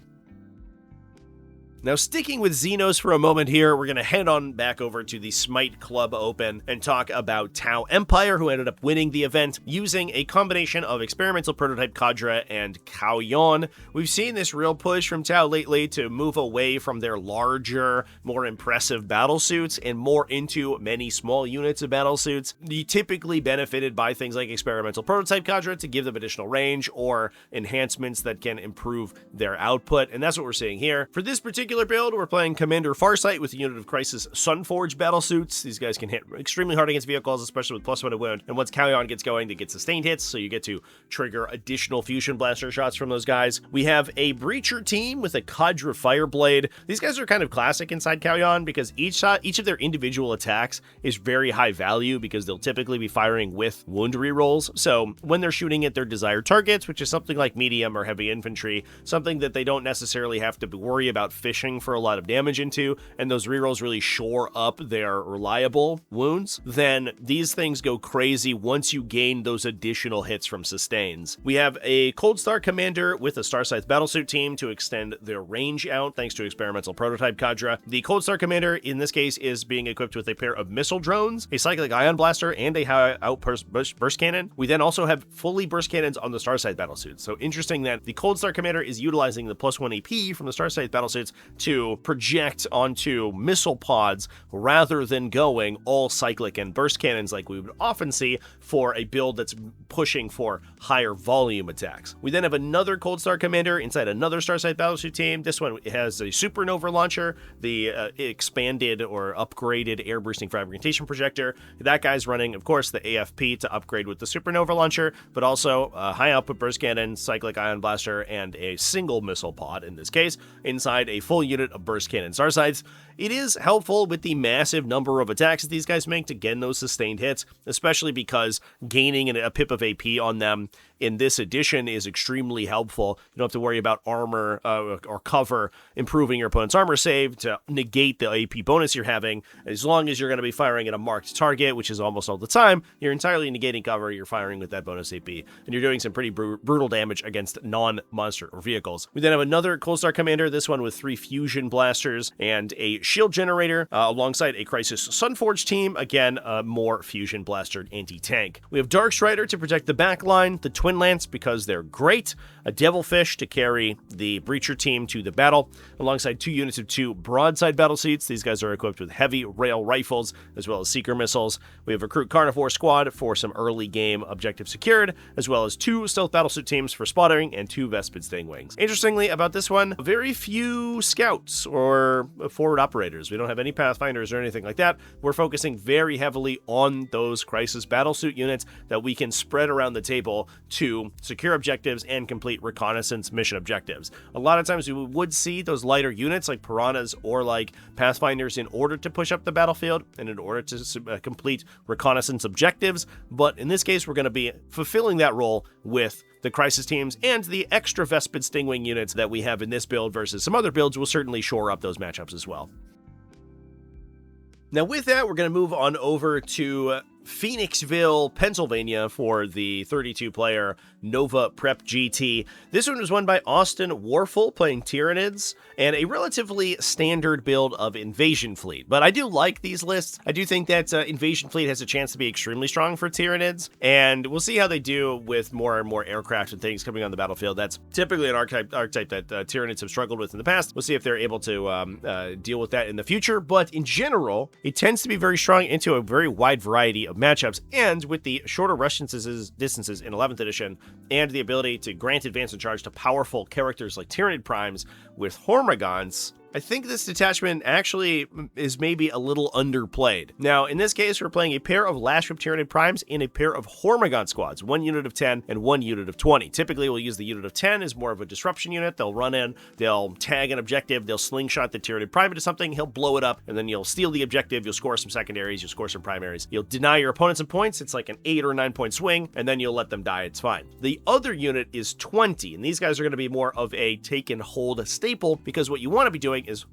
Now, sticking with Xenos for a moment here, we're going to head on back over to the Smite Club Open and talk about Tau Empire, who ended up winning the event using a combination of Experimental Prototype Cadre and Cao Yan. We've seen this real push from Tau lately to move away from their larger, more impressive battle suits and more into many small units of battle suits. They typically benefited by things like Experimental Prototype Cadre to give them additional range or enhancements that can improve their output, and that's what we're seeing here. For this particular build, we're playing Commander Farsight with a unit of Crisis Sunforge battle suits. These guys can hit extremely hard against vehicles, especially with +1 to wound. And once Cao Yan gets going, they get sustained hits, so you get to trigger additional fusion blaster shots from those guys. We have a Breacher team with a Cadre Fireblade. These guys are kind of classic inside Cao Yan because each of their individual attacks is very high value because they'll typically be firing with wound rerolls. So when they're shooting at their desired targets, which is something like medium or heavy infantry, something that they don't necessarily have to worry about fishing for a lot of damage into, and those rerolls really shore up their reliable wounds, then these things go crazy once you gain those additional hits from sustains. We have a Cold Star Commander with a Starscythe Battlesuit team to extend their range out thanks to Experimental Prototype Cadre. The Cold Star Commander in this case is being equipped with a pair of missile drones, a Cyclic Ion Blaster, and a high outburst burst cannon. We then also have fully burst cannons on the Starscythe Battlesuits. So interesting that the Cold Star Commander is utilizing the +1 AP from the Starscythe Battlesuits to project onto missile pods rather than going all cyclic and burst cannons like we would often see for a build that's pushing for higher volume attacks. We then have another Cold Star Commander inside another Starscythe Battlesuit team. This one has a Supernova Launcher, the expanded or upgraded air boosting fragmentation projector. That guy's running, of course, the AFP to upgrade with the Supernova Launcher, but also a high output burst cannon, Cyclic Ion Blaster, and a single missile pod in this case inside a full full unit of burst cannon Zarsides. It is helpful with the massive number of attacks that these guys make to gain those sustained hits, especially because gaining a pip of AP on them in this edition is extremely helpful. You don't have to worry about armor or cover improving your opponent's armor save to negate the AP bonus you're having. As long as you're going to be firing at a marked target, which is almost all the time, you're entirely negating cover, you're firing with that bonus AP, and you're doing some pretty brutal damage against non-monster or vehicles. We then have another Coalstar Commander, this one with 3 Fusion Blasters and a Shield Generator, alongside a Crisis Sunforge team, again, more Fusion Blaster anti-tank. We have Dark Strider to protect the backline, the Twin Lance because they're great, a Devilfish to carry the Breacher team to the battle, alongside 2 units of 2 Broadside Battle Suits. These guys are equipped with heavy rail rifles, as well as Seeker missiles. We have Recruit Carnivore Squad for some early game objective secured, as well as 2 Stealth Battlesuit teams for spotting, and 2 Vespid Stingwings. Interestingly about this one, very few scouts or forward operators. We don't have any Pathfinders or anything like that. We're focusing very heavily on those Crisis Battlesuit units that we can spread around the table to secure objectives and complete reconnaissance mission objectives. A lot of times we would see those lighter units like Piranhas or like Pathfinders in order to push up the battlefield and in order to complete reconnaissance objectives, but in this case we're going to be fulfilling that role with the Crisis teams and the extra Vespid Stingwing units that we have in this build versus some other builds will certainly shore up those matchups as well. Now with that, we're going to move on over to Phoenixville, Pennsylvania for the 32-player Nova Prep GT. This one was won by Austin Warfel playing Tyranids, and a relatively standard build of Invasion Fleet. But I do like these lists. I do think that Invasion Fleet has a chance to be extremely strong for Tyranids, and we'll see how they do with more and more aircraft and things coming on the battlefield. That's typically an archetype that Tyranids have struggled with in the past. We'll see if they're able to deal with that in the future, but in general, it tends to be very strong into a very wide variety of matchups, and with the shorter rush distances in 11th edition, and the ability to grant advance and charge to powerful characters like Tyranid Primes with Hormagaunts, I think this detachment actually is maybe a little underplayed. Now, in this case, we're playing a pair of Lash Whip Tyranid Primes and a pair of Hormagaunt squads, 1 unit of 10 and 1 unit of 20. Typically, we'll use the unit of 10 as more of a disruption unit. They'll run in, they'll tag an objective, they'll slingshot the Tyranid Prime into something, he'll blow it up, and then you'll steal the objective, you'll score some secondaries, you'll score some primaries, you'll deny your opponent some points, it's like an 8 or 9 point swing, and then you'll let them die, it's fine. The other unit is 20, and these guys are going to be more of a take and hold staple, because what you want to be doing is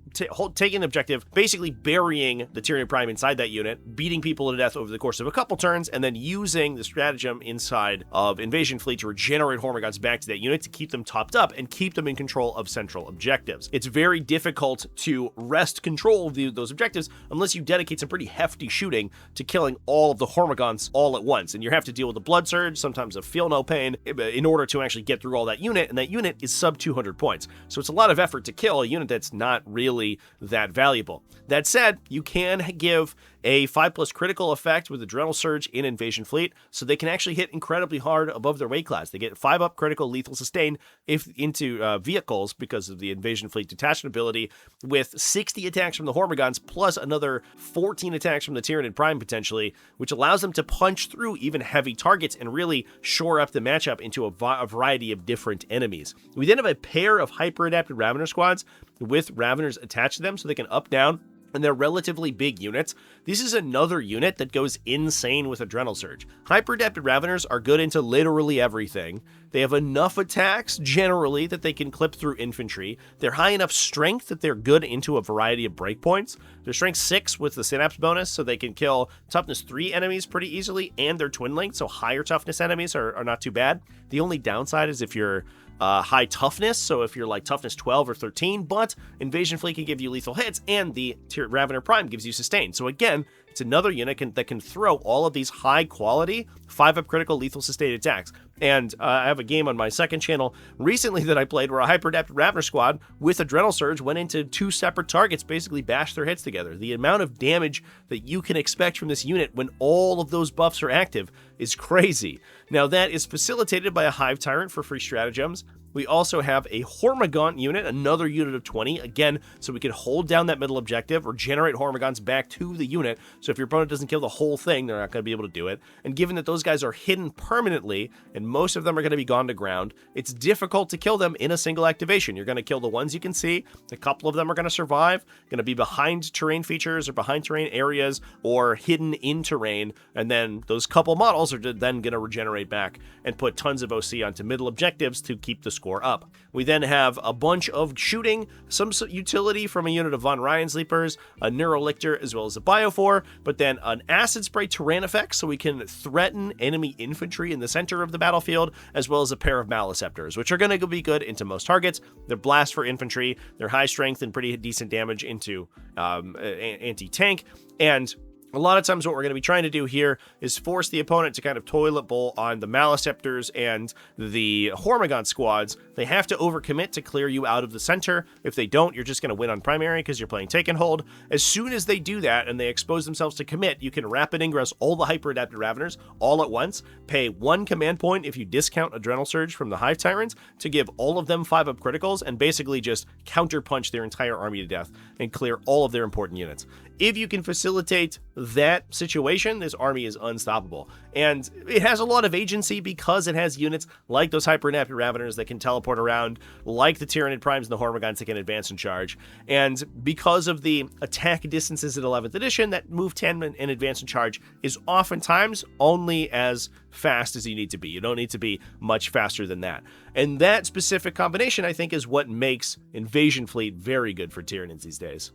taking an objective, basically burying the Tyranid Prime inside that unit, beating people to death over the course of a couple turns, and then using the stratagem inside of Invasion Fleet to regenerate Hormagaunts back to that unit to keep them topped up and keep them in control of central objectives. It's very difficult to wrest control of those objectives unless you dedicate some pretty hefty shooting to killing all of the Hormagaunts all at once, and you have to deal with a Blood Surge, sometimes a Feel No Pain, in order to actually get through all that unit, and that unit is sub 200 points. So it's a lot of effort to kill a unit that's not really that valuable. That said, you can give a 5+ critical effect with Adrenal Surge in Invasion Fleet, so they can actually hit incredibly hard above their weight class. They get 5+ critical lethal sustain into vehicles because of the Invasion Fleet detachment ability, with 60 attacks from the Hormagaunts plus another 14 attacks from the Tyranid Prime potentially, which allows them to punch through even heavy targets and really shore up the matchup into a variety of different enemies. We then have a pair of hyper-adapted Ravener squads with Raveners attached to them so they can up, down, and they're relatively big units. This is another unit that goes insane with Adrenal Surge. Hyper-adapted Raveners are good into literally everything. They have enough attacks, generally, that they can clip through infantry. They're high enough strength that they're good into a variety of breakpoints. They're strength 6 with the Synapse bonus, so they can kill toughness 3 enemies pretty easily, and they're twin-linked, so higher toughness enemies are not too bad. The only downside is if you're high toughness, so if you're like toughness 12 or 13, but Invasion Fleet can give you lethal hits, and the Ravener Prime gives you sustain. So again, it's another unit that can throw all of these high quality 5+ critical lethal sustained attacks. And I have a game on my second channel recently that I played where a hyper-adapted Ravener squad with Adrenal Surge went into 2 separate targets, basically bashed their hits together. The amount of damage that you can expect from this unit when all of those buffs are active is crazy. Now that is facilitated by a Hive Tyrant for free stratagems, We also have a Hormagaunt unit, another unit of 20, again, so we can hold down that middle objective or generate Hormagaunts back to the unit. So if your opponent doesn't kill the whole thing, they're not going to be able to do it. And given that those guys are hidden permanently, and most of them are going to be gone to ground, it's difficult to kill them in a single activation. You're going to kill the ones you can see. A couple of them are going to survive, going to be behind terrain features or behind terrain areas or hidden in terrain. And then those couple models are then going to regenerate back and put tons of OC onto middle objectives to keep the score up. We then have a bunch of shooting, some utility from a unit of Von Ryan Sleepers, a Neurolictor, as well as a Biophore, but then an Acid Spray Terrain effect, so we can threaten enemy infantry in the center of the battlefield, as well as a pair of Maleceptors, which are going to be good into most targets. They're blast for infantry, they're high strength and pretty decent damage into anti-tank, and a lot of times what we're going to be trying to do here is force the opponent to kind of toilet bowl on the Maleceptors and the Hormagaunt squads. They have to overcommit to clear you out of the center. If they don't, you're just going to win on primary because you're playing take and hold. As soon as they do that and they expose themselves to commit, you can rapid ingress all the hyper-adapted Raveners all at once, pay 1 command point if you discount Adrenal Surge from the Hive Tyrants to give all of them 5-up criticals and basically just counterpunch their entire army to death and clear all of their important units. If you can facilitate that situation, this army is unstoppable. And it has a lot of agency because it has units like those hyper-adapted Raveners that can teleport around, like the Tyranid Primes and the Hormagaunts that can advance and charge. And because of the attack distances in 11th edition, that move 10 and advance and charge is oftentimes only as fast as you need to be. You don't need to be much faster than that. And that specific combination, I think, is what makes Invasion Fleet very good for Tyranids these days.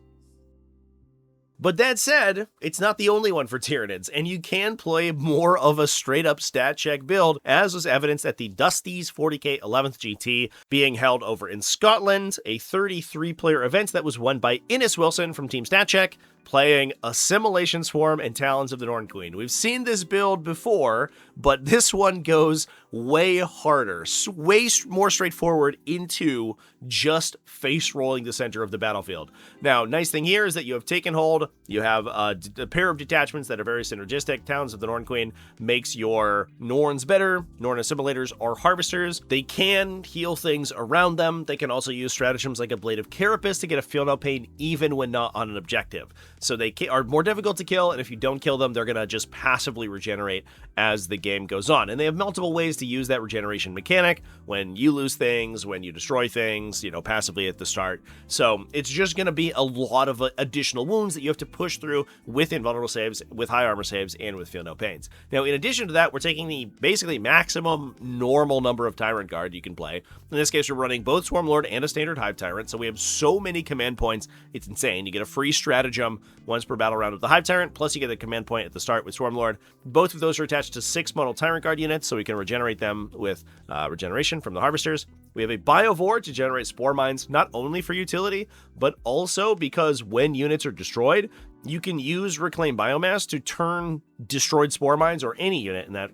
But that said, it's not the only one for Tyranids, and you can play more of a straight-up stat check build, as was evidenced at the Dusties 40k 11th GT being held over in Scotland, a 33-player event that was won by Innes Wilson from Team StatCheck, playing Assimilation Swarm and Talons of the Norn Queen. We've seen this build before, but this one goes way harder, way more straightforward into just face rolling the center of the battlefield. Now, nice thing here is that you have Taken Hold, you have a pair of detachments that are very synergistic. Talons of the Norn Queen makes your Norns better. Norn Assimilators are Harvesters. They can heal things around them. They can also use stratagems like a Blade of Carapace to get a Feel No Pain even when not on an objective. So they are more difficult to kill, and if you don't kill them, they're going to just passively regenerate as the game goes on. And they have multiple ways to use that regeneration mechanic when you lose things, when you destroy things, passively at the start. So it's just going to be a lot of additional wounds that you have to push through with invulnerable saves, with high armor saves, and with Feel No Pains. Now, in addition to that, we're taking the basically maximum normal number of Tyrant Guard you can play. In this case, we're running both Swarm Lord and a standard Hive Tyrant, so we have so many command points, it's insane. You get a free stratagem once per battle round with the Hive Tyrant, plus you get a command point at the start with Swarm Lord. Both of those are attached to 6 model Tyrant Guard units, so we can regenerate them with regeneration from the Harvesters. We have a Biovore to generate Spore Mines, not only for utility, but also because when units are destroyed, you can use Reclaim Biomass to turn destroyed Spore Mines, or any unit in that,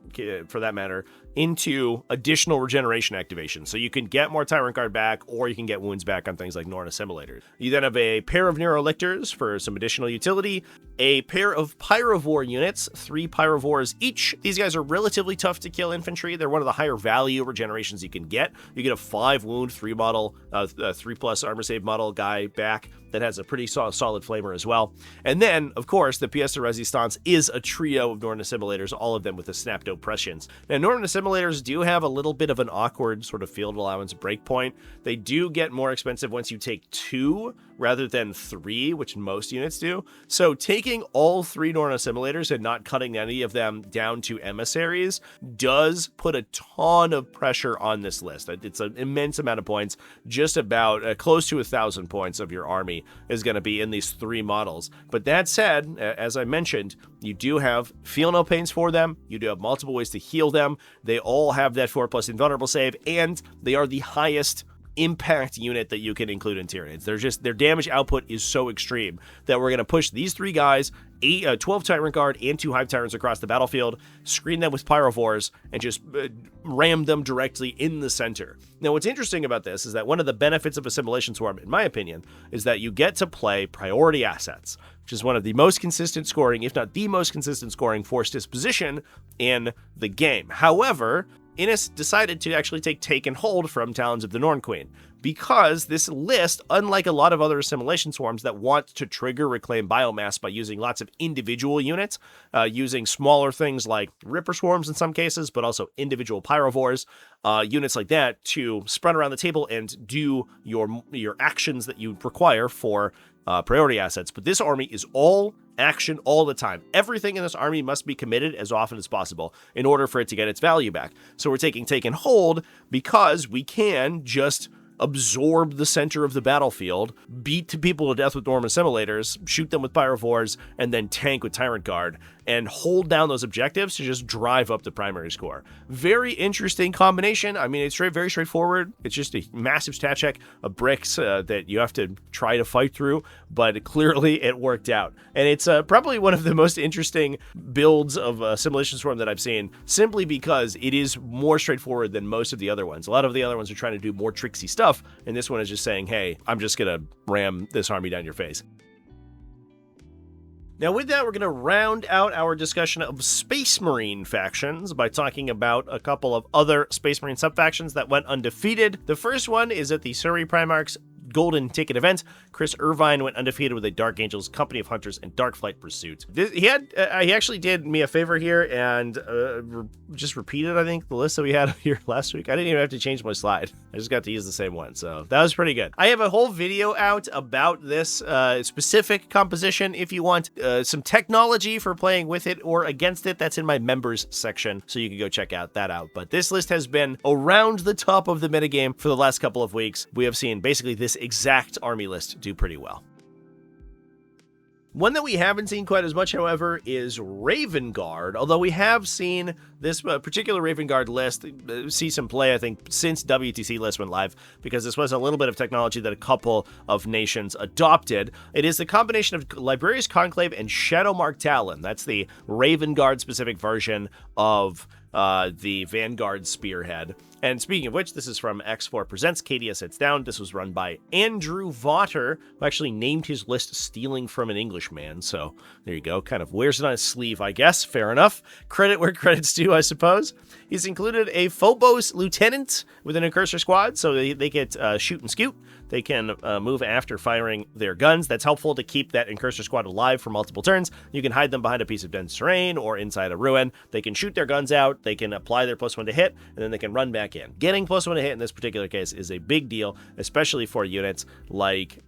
for that matter, into additional regeneration activation. So you can get more Tyrant Guard back, or you can get wounds back on things like Norn Assimilators. You then have a pair of Neurolictors for some additional utility, a pair of Pyrovore units, 3 Pyrovores each. These guys are relatively tough to kill infantry. They're one of the higher value regenerations you can get. You get a 5 wound, 3 model, 3+ armor save model guy back that has a pretty solid flamer as well. And then, of course, the pièce de résistance is a trio of Norn Assimilators, all of them with the snapped oppressions. Now, Norn Assimilators do have a little bit of an awkward sort of field allowance breakpoint. They do get more expensive once you take 2 rather than 3, which most units do. So taking all 3 Norn Assimilators and not cutting any of them down to emissaries does put a ton of pressure on this list. It's an immense amount of points. Just about close to 1,000 points of your army is going to be in these 3 models. But that said, as I mentioned, you do have Feel No Pains for them. You do have multiple ways to heal them. They all have that 4+ invulnerable save, and they are the highest impact unit that you can include in Tyranids. Their damage output is so extreme that we're going to push these 3 guys, 12 Tyrant Guard and 2 Hive Tyrants across the battlefield, screen them with Pyrovores, and just ram them directly in the center. Now, what's interesting about this is that one of the benefits of Assimilation Swarm, in my opinion, is that you get to play priority assets, which is one of the most consistent scoring, if not the most consistent scoring, force disposition in the game. However, Innis decided to actually take and hold from Talons of the Norn Queen, because this list, unlike a lot of other assimilation swarms that want to trigger reclaim biomass by using lots of individual units, using smaller things like Ripper Swarms in some cases, but also individual Pyrovores, units like that to spread around the table and do your actions that you require for priority assets. But this army is all action all the time. Everything in this army must be committed as often as possible in order for it to get its value back. So we're taking take and hold because we can just absorb the center of the battlefield, beat people to death with Norm Assimilators, shoot them with Pyrovores, and then tank with Tyrant Guard, and hold down those objectives to just drive up the primary score. Very interesting combination. I mean, it's very straightforward. It's just a massive stat check of bricks that you have to try to fight through, but clearly it worked out. And it's probably one of the most interesting builds of Assimilation Swarm that I've seen, simply because it is more straightforward than most of the other ones. A lot of the other ones are trying to do more tricksy stuff, and this one is just saying, hey, I'm just going to ram this army down your face. Now with that, we're going to round out our discussion of Space Marine factions by talking about a couple of other Space Marine sub-factions that went undefeated. The first one is at the Surrey Primarch's Golden Ticket event. Chris Irvine went undefeated with a Dark Angels, Company of Hunters, and Darkflight Pursuit. He actually did me a favor here and just repeated, I think, the list that we had here last week. I didn't even have to change my slide. I just got to use the same one, so that was pretty good. I have a whole video out about this specific composition. If you want some technology for playing with it or against it, that's in my members section, so you can go check that out. But this list has been around the top of the metagame for the last couple of weeks. We have seen basically this exact army list do pretty well. One that we haven't seen quite as much, however, is Raven Guard, although we have seen this particular Raven Guard list see some play, I think, since WTC list went live, because this was a little bit of technology that a couple of nations adopted. It is the combination of Librarius Conclave and Shadowmark Talon. That's the Raven Guard specific version of the Vanguard Spearhead. And speaking of which, this is from X4 Presents, Cadia Sits Down. This was run by Andrew Vaughter, who actually named his list Stealing from an Englishman. So there you go. Kind of wears it on his sleeve, I guess. Fair enough. Credit where credit's due, I suppose. He's included a Phobos Lieutenant with an Incursor squad, so they get shoot and scoot. They can move after firing their guns. That's helpful to keep that Incursor squad alive for multiple turns. You can hide them behind a piece of dense terrain or inside a ruin. They can shoot their guns out. They can apply their +1 to hit, and then they can run back in. Getting +1 to hit in this particular case is a big deal, especially for units like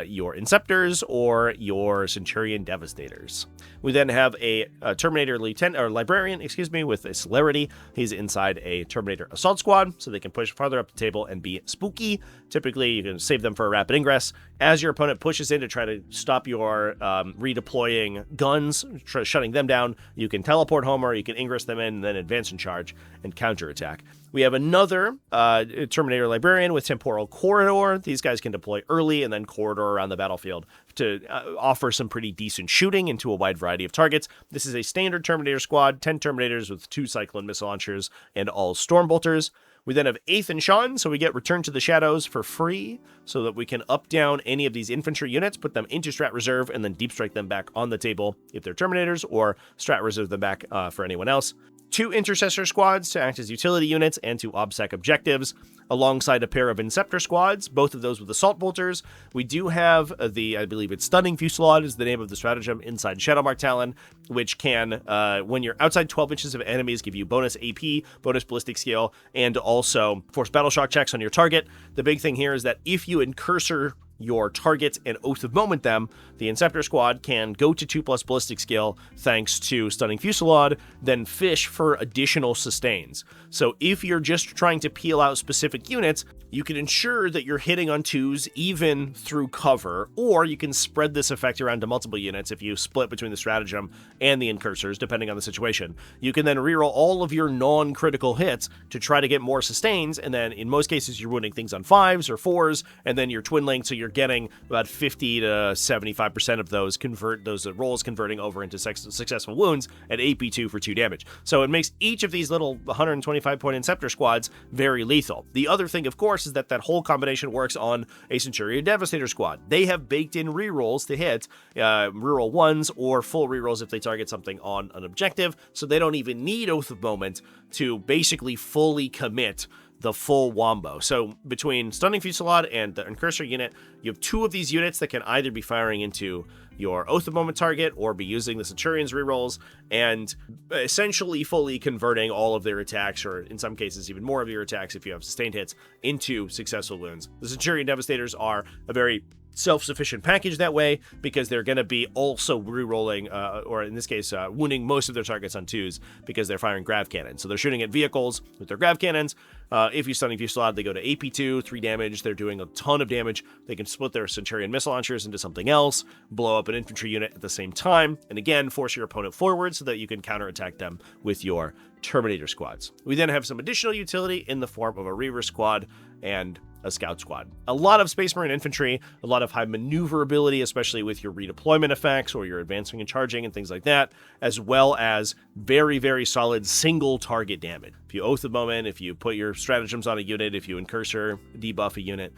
your Inceptors or your Centurion Devastators. We then have a Terminator Lieutenant, or Librarian, excuse me, with a Celerity. He's inside a Terminator Assault Squad, so they can push farther up the table and be spooky. Typically, you can save them for a rapid ingress. As your opponent pushes in to try to stop your redeploying guns, shutting them down, you can teleport home or you can ingress them in and then advance and charge and counterattack. We have another Terminator Librarian with Temporal Corridor. These guys can deploy early and then corridor around the battlefield to offer some pretty decent shooting into a wide variety of targets. This is a standard Terminator squad, 10 Terminators with 2 Cyclone missile launchers and all Stormbolters. We then have Aeth and Sean, so we get Return to the Shadows for free, so that we can up down any of these infantry units, put them into Strat Reserve, and then deep strike them back on the table if they're Terminators, or Strat Reserve them back for anyone else. 2 Intercessor squads to act as utility units and to obsec objectives, alongside a pair of Inceptor squads, both of those with Assault Bolters. We do have I believe it's Stunning Fusillade is the name of the stratagem inside Shadowmark Talon, which can, when you're outside 12 inches of enemies, give you bonus AP, bonus ballistic skill, and also force battle shock checks on your target. The big thing here is that if you Incursor your target and Oath of Moment them, the Inceptor squad can go to 2+ ballistic skill thanks to Stunning Fusillade, then fish for additional sustains. So if you're just trying to peel out specific units, you can ensure that you're hitting on 2s even through cover, or you can spread this effect around to multiple units if you split between the stratagem and the Incursors, depending on the situation. You can then reroll all of your non-critical hits to try to get more sustains, and then in most cases you're wounding things on 5s or 4s, and then you're twin linked, so you're getting about 50 to 75% of those rolls converting over into successful wounds at AP2 for 2 damage. So it makes each of these little 125-point Inceptor squads very lethal. The other thing, of course, is that whole combination works on a Centurion Devastator squad. They have baked in rerolls to hit, reroll 1s or full rerolls if they target something on an objective, so they don't even need Oath of Moment to basically fully commit the full wombo. So between Stunning Fusillade and the Incursor unit, you have 2 of these units that can either be firing into your Oath of Moment target or be using the Centurion's rerolls and essentially fully converting all of their attacks, or in some cases even more of your attacks if you have sustained hits, into successful wounds. The Centurion Devastators are a very self-sufficient package that way because they're going to be also rerolling, or in this case, wounding most of their targets on 2s because they're firing grav cannons. So they're shooting at vehicles with their grav cannons. If you Stunning Fusillade, they go to AP2, 3 damage. They're doing a ton of damage. They can split their Centurion missile launchers into something else, blow up an infantry unit at the same time, and again, force your opponent forward so that you can counterattack them with your Terminator squads. We then have some additional utility in the form of a Reaver squad and a Scout squad. A lot of Space Marine infantry, a lot of high maneuverability, especially with your redeployment effects or your advancing and charging and things like that, as well as very, very solid single target damage. If you Oath of Moment, if you put your stratagems on a unit, if you Incursor, debuff a unit,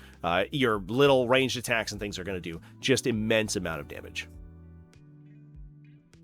your little ranged attacks and things are going to do just immense amount of damage.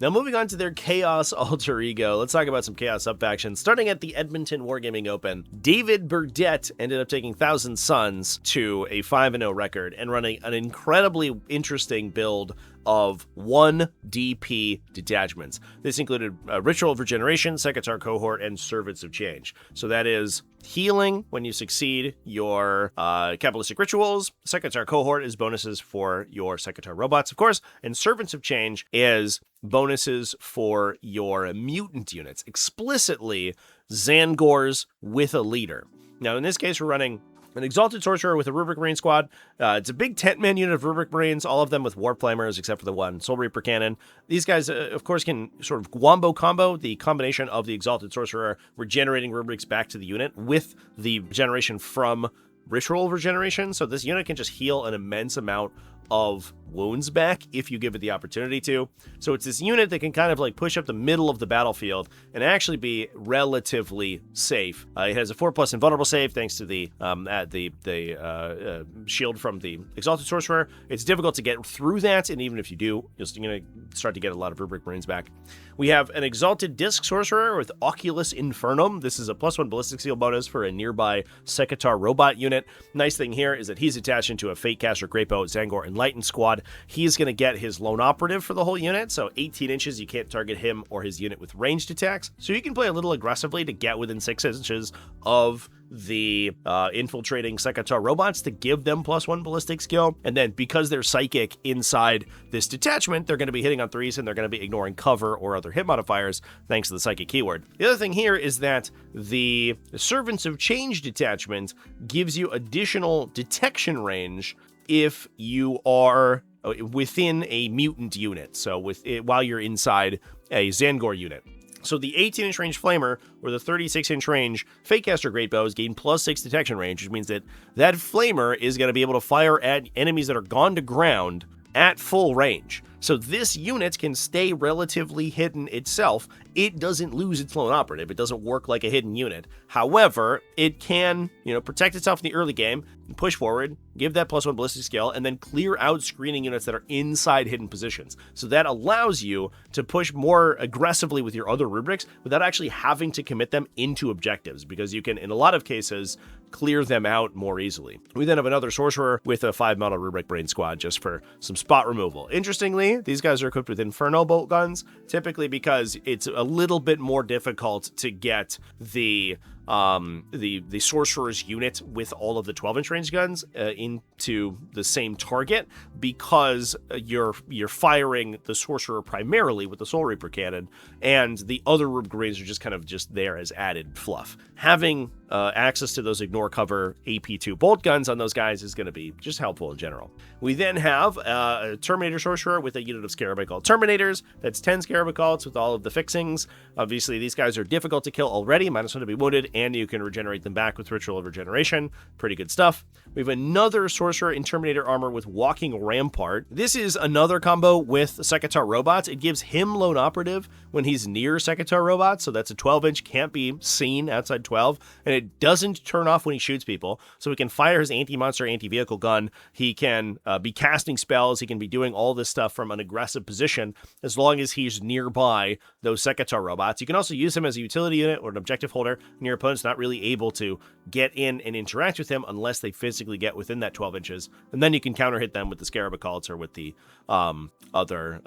Now, moving on to their Chaos Alter Ego, let's talk about some Chaos sub-factions. Starting at the Edmonton Wargaming Open, David Burdett ended up taking Thousand Suns to a 5-0 record and running an incredibly interesting build of 1 DP detachments. This included Ritual of Regeneration, Secatar Cohort, and Servants of Change. So that is healing when you succeed your Kabbalistic Rituals. Secatar Cohort is bonuses for your Secatar robots, of course, and Servants of Change is bonuses for your mutant units, explicitly Zangors with a leader. Now, in this case, we're running an Exalted Sorcerer with a Rubric Marine squad. It's a big 10-man unit of Rubric Marines, all of them with Warp Flamers, except for the one Soul Reaper Cannon. These guys, of course, can sort of wombo combo the combination of the Exalted Sorcerer regenerating Rubrics back to the unit with the regeneration from Ritual Regeneration. So this unit can just heal an immense amount of wounds back if you give it the opportunity to. So it's this unit that can kind of like push up the middle of the battlefield and actually be relatively safe. It has a 4+ invulnerable save thanks to the shield from the Exalted Sorcerer. It's difficult to get through that, and even if you do, you're going to start to get a lot of Rubric Marines back. We have an Exalted Disc Sorcerer with Oculus Infernum. This is a +1 ballistic seal bonus for a nearby Secatar robot unit. Nice thing here is that he's attached into a Fatecaster, Greatbow, Zangor, Enlightened squad. He's going to get his Lone Operative for the whole unit, so 18 inches, you can't target him or his unit with ranged attacks. So you can play a little aggressively to get within 6 inches of the infiltrating Secatar robots to give them +1 ballistic skill, and then because they're psychic inside this detachment, they're going to be hitting on 3s and they're going to be ignoring cover or other hit modifiers thanks to the psychic keyword. The other thing here is that the Servants of Change detachment gives you additional detection range if you are within a mutant unit, so while you're inside a Zangor unit. So the 18-inch range Flamer or the 36-inch range Fatecaster Greatbows gain +6 detection range, which means that Flamer is going to be able to fire at enemies that are gone to ground at full range. So this unit can stay relatively hidden itself. It doesn't lose its Lone Operative. It doesn't work like a hidden unit. However, it can, protect itself in the early game, push forward, give that +1 ballistic skill, and then clear out screening units that are inside hidden positions. So that allows you to push more aggressively with your other rubrics without actually having to commit them into objectives, because you can, in a lot of cases, clear them out more easily. We then have another Sorcerer with a 5-model Rubric Brain squad just for some spot removal. Interestingly, these guys are equipped with Inferno bolt guns, typically because it's a little bit more difficult to get the Sorcerer's unit with all of the 12-inch range guns into the same target, because you're firing the Sorcerer primarily with the Soul Reaper cannon, and the other Rubric Marines are just there as added fluff. Having access to those ignore cover AP2 bolt guns on those guys is going to be just helpful in general. We then have a Terminator Sorcerer with a unit of Scarabicult Terminators. That's 10 Scarabicalts with all of the fixings. Obviously, these guys are difficult to kill already, -1 to be wounded, and you can regenerate them back with Ritual of Regeneration. Pretty good stuff. We We have another Sorcerer in Terminator armor with Walking Rampart. This is another combo with Sekitar robots. It gives him Lone Operative when he's near Sekitar robots, so that's a 12-inch, can't be seen outside 12, and it doesn't turn off when he shoots people, so he can fire his anti-monster, anti-vehicle gun, he can be casting spells, he can be doing all this stuff from an aggressive position as long as he's nearby those Sekitar robots. You can also use him as a utility unit or an objective holder, and your opponent's not really able to get in and interact with him unless they physically get within that 12 inches, and then you can counter hit them with the Scarab Occults or with the other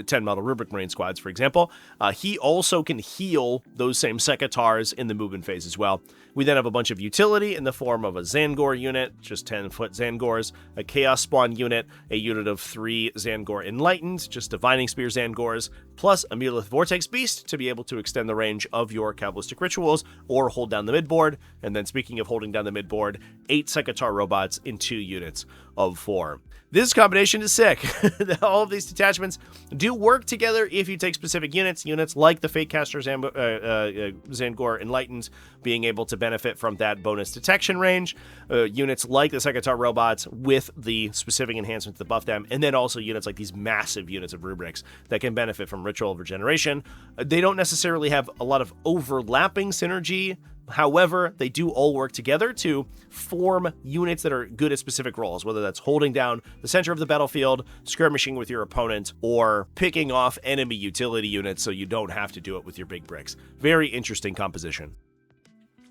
10 model Rubric Marine squads, for example. He also can heal those same Sekitars in the movement phase as well. We then have a bunch of utility in the form of a Zangor unit, just 10-foot Zangors, a Chaos Spawn unit, a unit of 3 Zangor Enlightened, just Divining Spear Zangors, plus a Mulith Vortex Beast to be able to extend the range of your Kabbalistic Rituals or hold down the midboard. And then speaking of holding down the midboard, 8 Sekitar robots in 2 units of 4. This combination is sick. All of these detachments do work together if you take specific units like the Fatecaster Zangor Enlightened being able to benefit from that bonus detection range, units like the Sekitar robots with the specific enhancements that buff them, and then also units like these massive units of Rubrics that can benefit from Ritual of Regeneration. They don't necessarily have a lot of overlapping synergy. However, they do all work together to form units that are good at specific roles, whether that's holding down the center of the battlefield, skirmishing with your opponent, or picking off enemy utility units so you don't have to do it with your big bricks. Very interesting composition.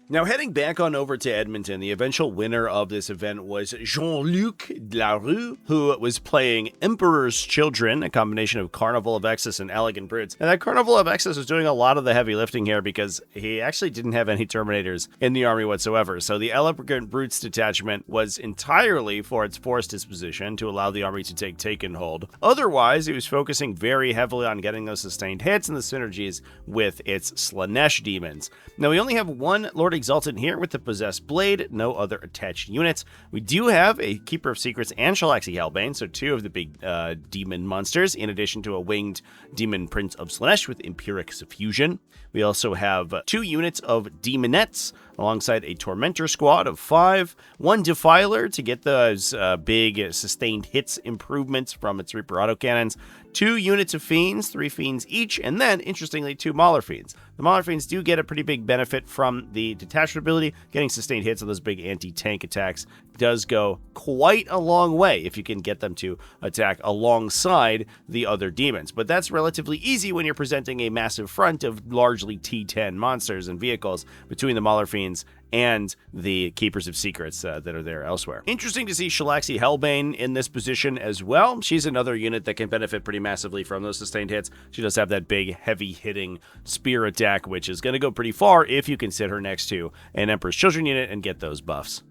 Now, heading back on over to Edmonton, the eventual winner of this event was Jean-Luc Delarue, who was playing Emperor's Children, a combination of Carnival of Exodus and Elegant Brutes. And that Carnival of Exodus was doing a lot of the heavy lifting here because he actually didn't have any Terminators in the army whatsoever. So the Elegant Brutes detachment was entirely for its force disposition to allow the army to take and hold. Otherwise, he was focusing very heavily on getting those sustained hits and the synergies with its Slaanesh demons. Now, we only have one Lord Exalted here with the Possessed Blade, no other attached units. We do have a Keeper of Secrets and Shalaxi Hellbane, so 2 of the big demon monsters, in addition to a winged Demon Prince of Slaanesh with Empiric Suffusion. We also have 2 units of Demonettes, alongside a Tormentor squad of 5, 1 Defiler to get those big sustained hits improvements from its Reaper autocannons, 2 units of Fiends, 3 Fiends each, and then, interestingly, 2 Mauler Fiends. The Mauler Fiends do get a pretty big benefit from the detachment ability. Getting sustained hits on those big anti-tank attacks does go quite a long way if you can get them to attack alongside the other demons. But that's relatively easy when you're presenting a massive front of largely T10 monsters and vehicles between the Mauler Fiends and the Keepers of Secrets that are there elsewhere. Interesting to see Shalaxi Hellbane in this position as well. She's another unit that can benefit pretty massively from those sustained hits. She does have that big, heavy-hitting spear attack, which is going to go pretty far if you can sit her next to an Emperor's Children unit and get those buffs.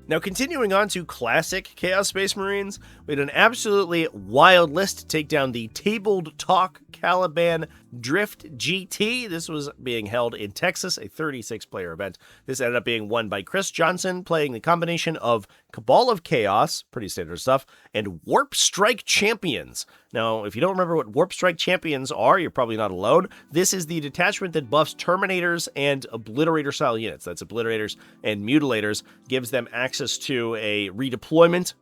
Now, continuing on to classic Chaos Space Marines, we had an absolutely wild list to take down the Tabled Talk Caliban Drift GT. This was being held in Texas, a 36-player event. This ended up being won by Chris Johnson, playing the combination of Cabal of Chaos, pretty standard stuff, and Warp Strike Champions. Now, if you don't remember what Warp Strike Champions are, you're probably not alone. This is the detachment that buffs Terminators and Obliterator-style units. That's Obliterators and Mutilators, gives them access to a redeployment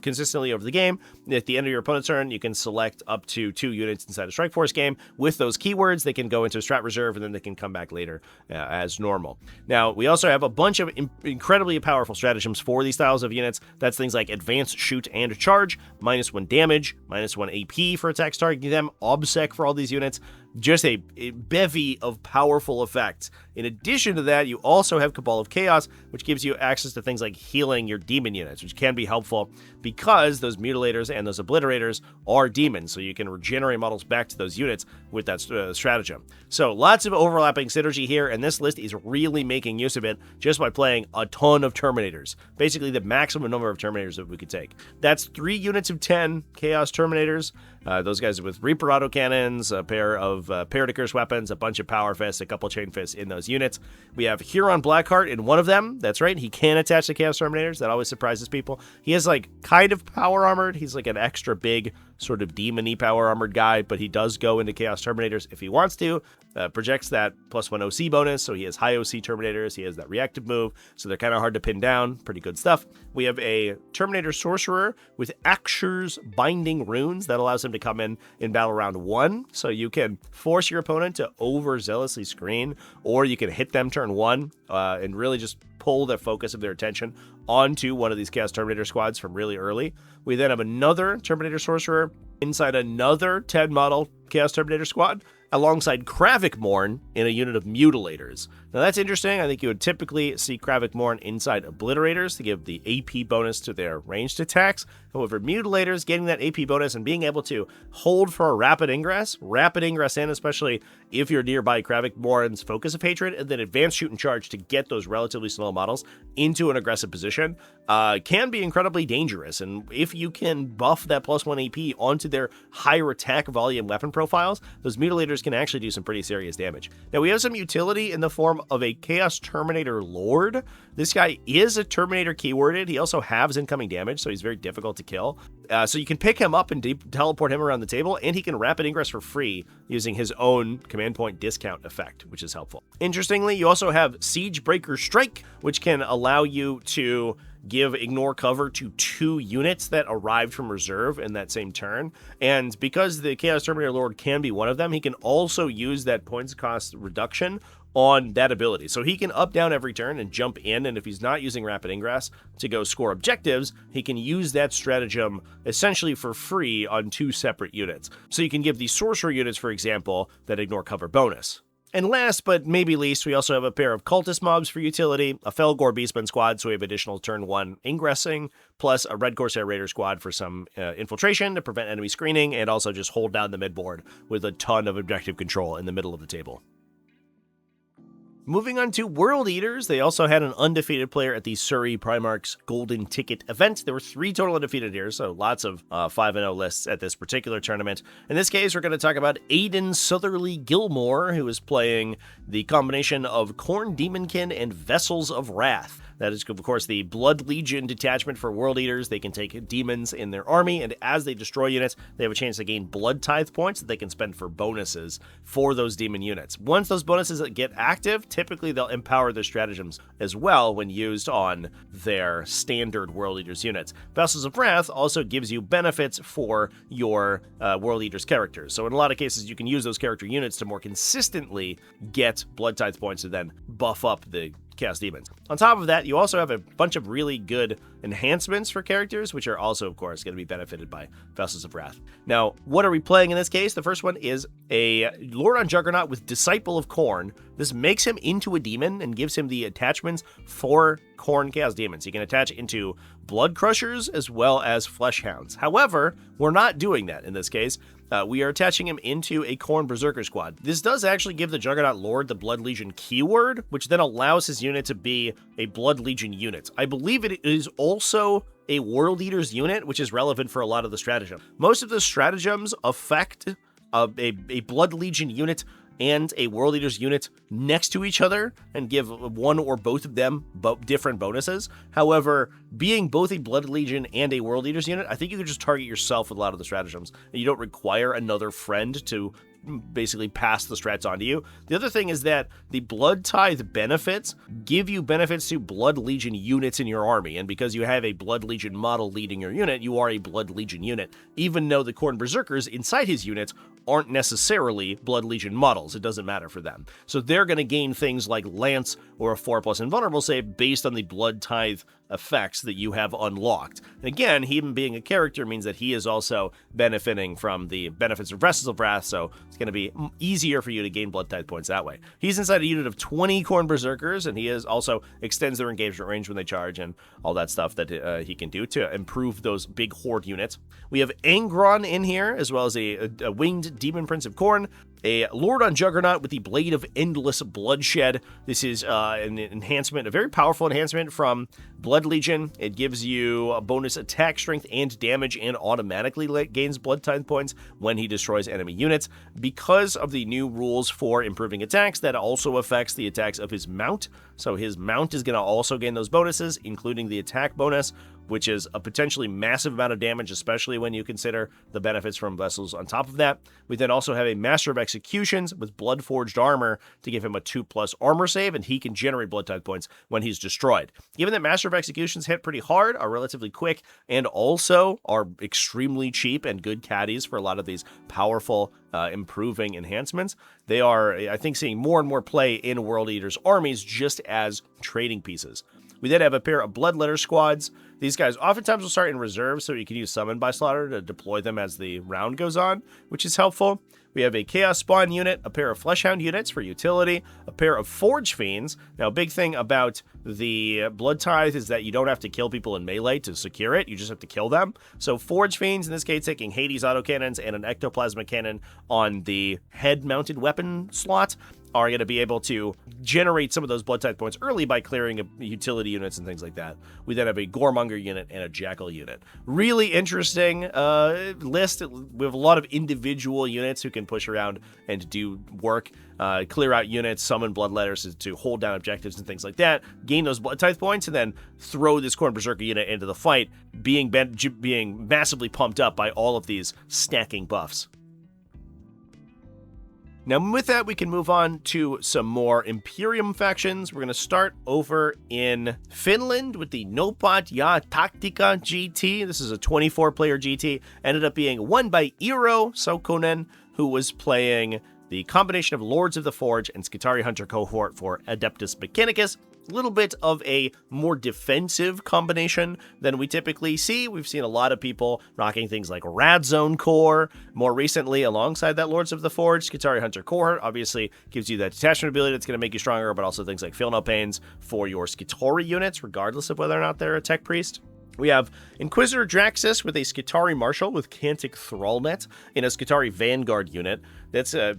consistently over the game. At the end of your opponent's turn, you can select up to 2 units inside a Strike Force game. With those keywords, they can go into Strat Reserve, and then they can come back later as normal. Now, we also have a bunch of incredibly powerful stratagems for these styles of units. That's things like Advance, Shoot, and Charge, -1 damage, -1 AP for attacks targeting them, OBSEC for all these units. Just a bevy of powerful effects. In addition to that, you also have Cabal of Chaos, which gives you access to things like healing your demon units, which can be helpful because those Mutilators and those Obliterators are demons, so you can regenerate models back to those units with that stratagem. So lots of overlapping synergy here, and this list is really making use of it just by playing a ton of Terminators. Basically the maximum number of Terminators that we could take. That's 3 units of 10 Chaos Terminators, Those guys with Reaper autocannons, a pair of Paradicurse weapons, a bunch of Power Fists, a couple Chain Fists in those units. We have Huron Blackheart in one of them. That's right, he can attach to Chaos Terminators. That always surprises people. He is like kind of power armored. He's like an extra big sort of demon-y power armored guy, but he does go into Chaos Terminators if he wants to. Projects that +1 OC bonus, so he has high OC Terminators. He has that reactive move, so they're kind of hard to pin down. Pretty good stuff. We have a Terminator Sorcerer with Axur's Binding Runes. That allows him to come in battle round 1, so you can force your opponent to overzealously screen, or you can hit them turn 1 and really just pull the focus of their attention onto one of these Chaos Terminator squads from really early. We then have another Terminator Sorcerer inside another 10 model Chaos Terminator squad, alongside Kravik Morn in a unit of Mutilators. Now that's interesting. I think you would typically see Kravik Morn inside Obliterators to give the AP bonus to their ranged attacks. However, Mutilators getting that AP bonus and being able to hold for a rapid ingress in, especially if you're nearby Kravik Morn's Focus of Hatred, and then advance shoot and charge to get those relatively slow models into an aggressive position, can be incredibly dangerous. And if you can buff that +1 AP onto their higher attack volume weapon profiles, those Mutilators can actually do some pretty serious damage. Now we have some utility in the form of a Chaos Terminator Lord. This guy is a Terminator keyworded. He also has incoming damage, so he's very difficult to kill. So you can pick him up and teleport him around the table, and he can rapid ingress for free using his own command point discount effect, which is helpful. Interestingly, you also have Siegebreaker Strike, which can allow you to give ignore cover to 2 units that arrived from reserve in that same turn. And because the Chaos Terminator Lord can be one of them, he can also use that points cost reduction on that ability. So he can up down every turn and jump in, and if he's not using rapid ingress to go score objectives, he can use that stratagem essentially for free on 2 separate units. So you can give the sorcerer units, for example, that ignore cover bonus. And last but maybe least, we also have a pair of cultist mobs for utility, a Felgor Beastman squad, so we have additional turn 1 ingressing, plus a Red Corsair Raider squad for some infiltration to prevent enemy screening, and also just hold down the midboard with a ton of objective control in the middle of the table. Moving on to World Eaters, they also had an undefeated player at the Surrey Primarch's Golden Ticket event. There were 3 total undefeated here, so lots of 5-0 lists at this particular tournament. In this case, we're going to talk about Aidan Sutherly Gilmore, who is playing the combination of Khorne Demonkin and Vessels of Wrath. That is, of course, the Blood Legion detachment for World Eaters. They can take demons in their army, and as they destroy units, they have a chance to gain Blood Tithe points that they can spend for bonuses for those demon units. Once those bonuses get active, typically they'll empower their stratagems as well when used on their standard World Eaters units. Vessels of Wrath also gives you benefits for your World Eaters characters. So in a lot of cases, you can use those character units to more consistently get Blood Tithe points to then buff up the Chaos Demons. On top of that, you also have a bunch of really good enhancements for characters, which are also, of course, going to be benefited by Vessels of Wrath. Now, what are we playing in this case? The first one is a Lord on Juggernaut with Disciple of Khorne. This makes him into a demon and gives him the attachments for Khorne Chaos Demons. He can attach into Blood Crushers as well as Flesh Hounds. However, we're not doing that in this case. We are attaching him into a Khorne Berserker squad. This does actually give the Juggernaut Lord the Blood Legion keyword, which then allows his unit to be a Blood Legion unit. I believe it is also a World Eaters unit, which is relevant for a lot of the stratagem. Most of the stratagems affect a Blood Legion unit and a World Eaters unit next to each other and give one or both of them different bonuses. However, being both a Blood Legion and a World Eaters unit, I think you can just target yourself with a lot of the stratagems, and you don't require another friend to basically pass the strats on to you. The other thing is that the Blood Tithe benefits give you benefits to Blood Legion units in your army, and because you have a Blood Legion model leading your unit, you are a Blood Legion unit, even though the Khorne Berserkers inside his units aren't necessarily Blood Legion models. It doesn't matter for them. So they're going to gain things like Lance or a 4+ Invulnerable save based on the Blood Tithe effects that you have unlocked. And again, him being a character means that he is also benefiting from the benefits of Vessels of Wrath, so it's going to be easier for you to gain Blood Tithe points that way. He's inside a unit of 20 Khorne Berserkers, and he is also extends their engagement range when they charge and all that stuff that he can do to improve those big Horde units. We have Angron in here, as well as a winged Demon Prince of Khorne. A Lord on Juggernaut with the Blade of Endless Bloodshed. This is an enhancement, a very powerful enhancement from Blood Legion. It gives you a bonus attack strength and damage and automatically gains blood type points when he destroys enemy units. Because of the new rules for improving attacks, that also affects the attacks of his mount. So his mount is going to also gain those bonuses, including the attack bonus, which is a potentially massive amount of damage, especially when you consider the benefits from vessels on top of that. We then also have a Master of Executions with Blood-Forged Armor to give him a 2+ armor save, and he can generate blood type points when he's destroyed. Given that Master of Executions hit pretty hard, are relatively quick, and also are extremely cheap and good caddies for a lot of these powerful improving enhancements, they are, I think, seeing more and more play in World Eater's armies just as trading pieces. We then have a pair of Bloodletter squads. These guys oftentimes will start in reserve, so you can use Summon by Slaughter to deploy them as the round goes on, which is helpful. We have a Chaos Spawn unit, a pair of Fleshhound units for utility, a pair of Forge Fiends. Now, a big thing about the Blood Tithe is that you don't have to kill people in melee to secure it, you just have to kill them. So Forge Fiends, in this case, taking Hades autocannons and an Ectoplasma cannon on the head-mounted weapon slot, are going to be able to generate some of those blood type points early by clearing utility units and things like that. We then have a Goremonger unit and a Jackal unit. Really interesting list. We have a lot of individual units who can push around and do work, clear out units, summon Bloodletters to hold down objectives and things like that, gain those blood type points, and then throw this Khorne Berserker unit into the fight, being massively pumped up by all of these stacking buffs. Now, with that, we can move on to some more Imperium factions. We're going to start over in Finland with the Nopat ja Taktika GT. This is a 24-player GT. Ended up being won by Iiro Saukonen, who was playing the combination of Lords of the Forge and Skitarii Hunter cohort for Adeptus Mechanicus. A little bit of a more defensive combination than we typically see. We've seen a lot of people rocking things like Radzone Core. More recently, alongside that Lords of the Forge, Skitarii Hunter cohort obviously gives you that detachment ability that's going to make you stronger, but also things like Feel No Pains for your Skitarii units, regardless of whether or not they're a Tech Priest. We have Inquisitor Draxus with a Skitarii Marshal with Cantic Thrallnet in a Skitarii Vanguard unit. That's a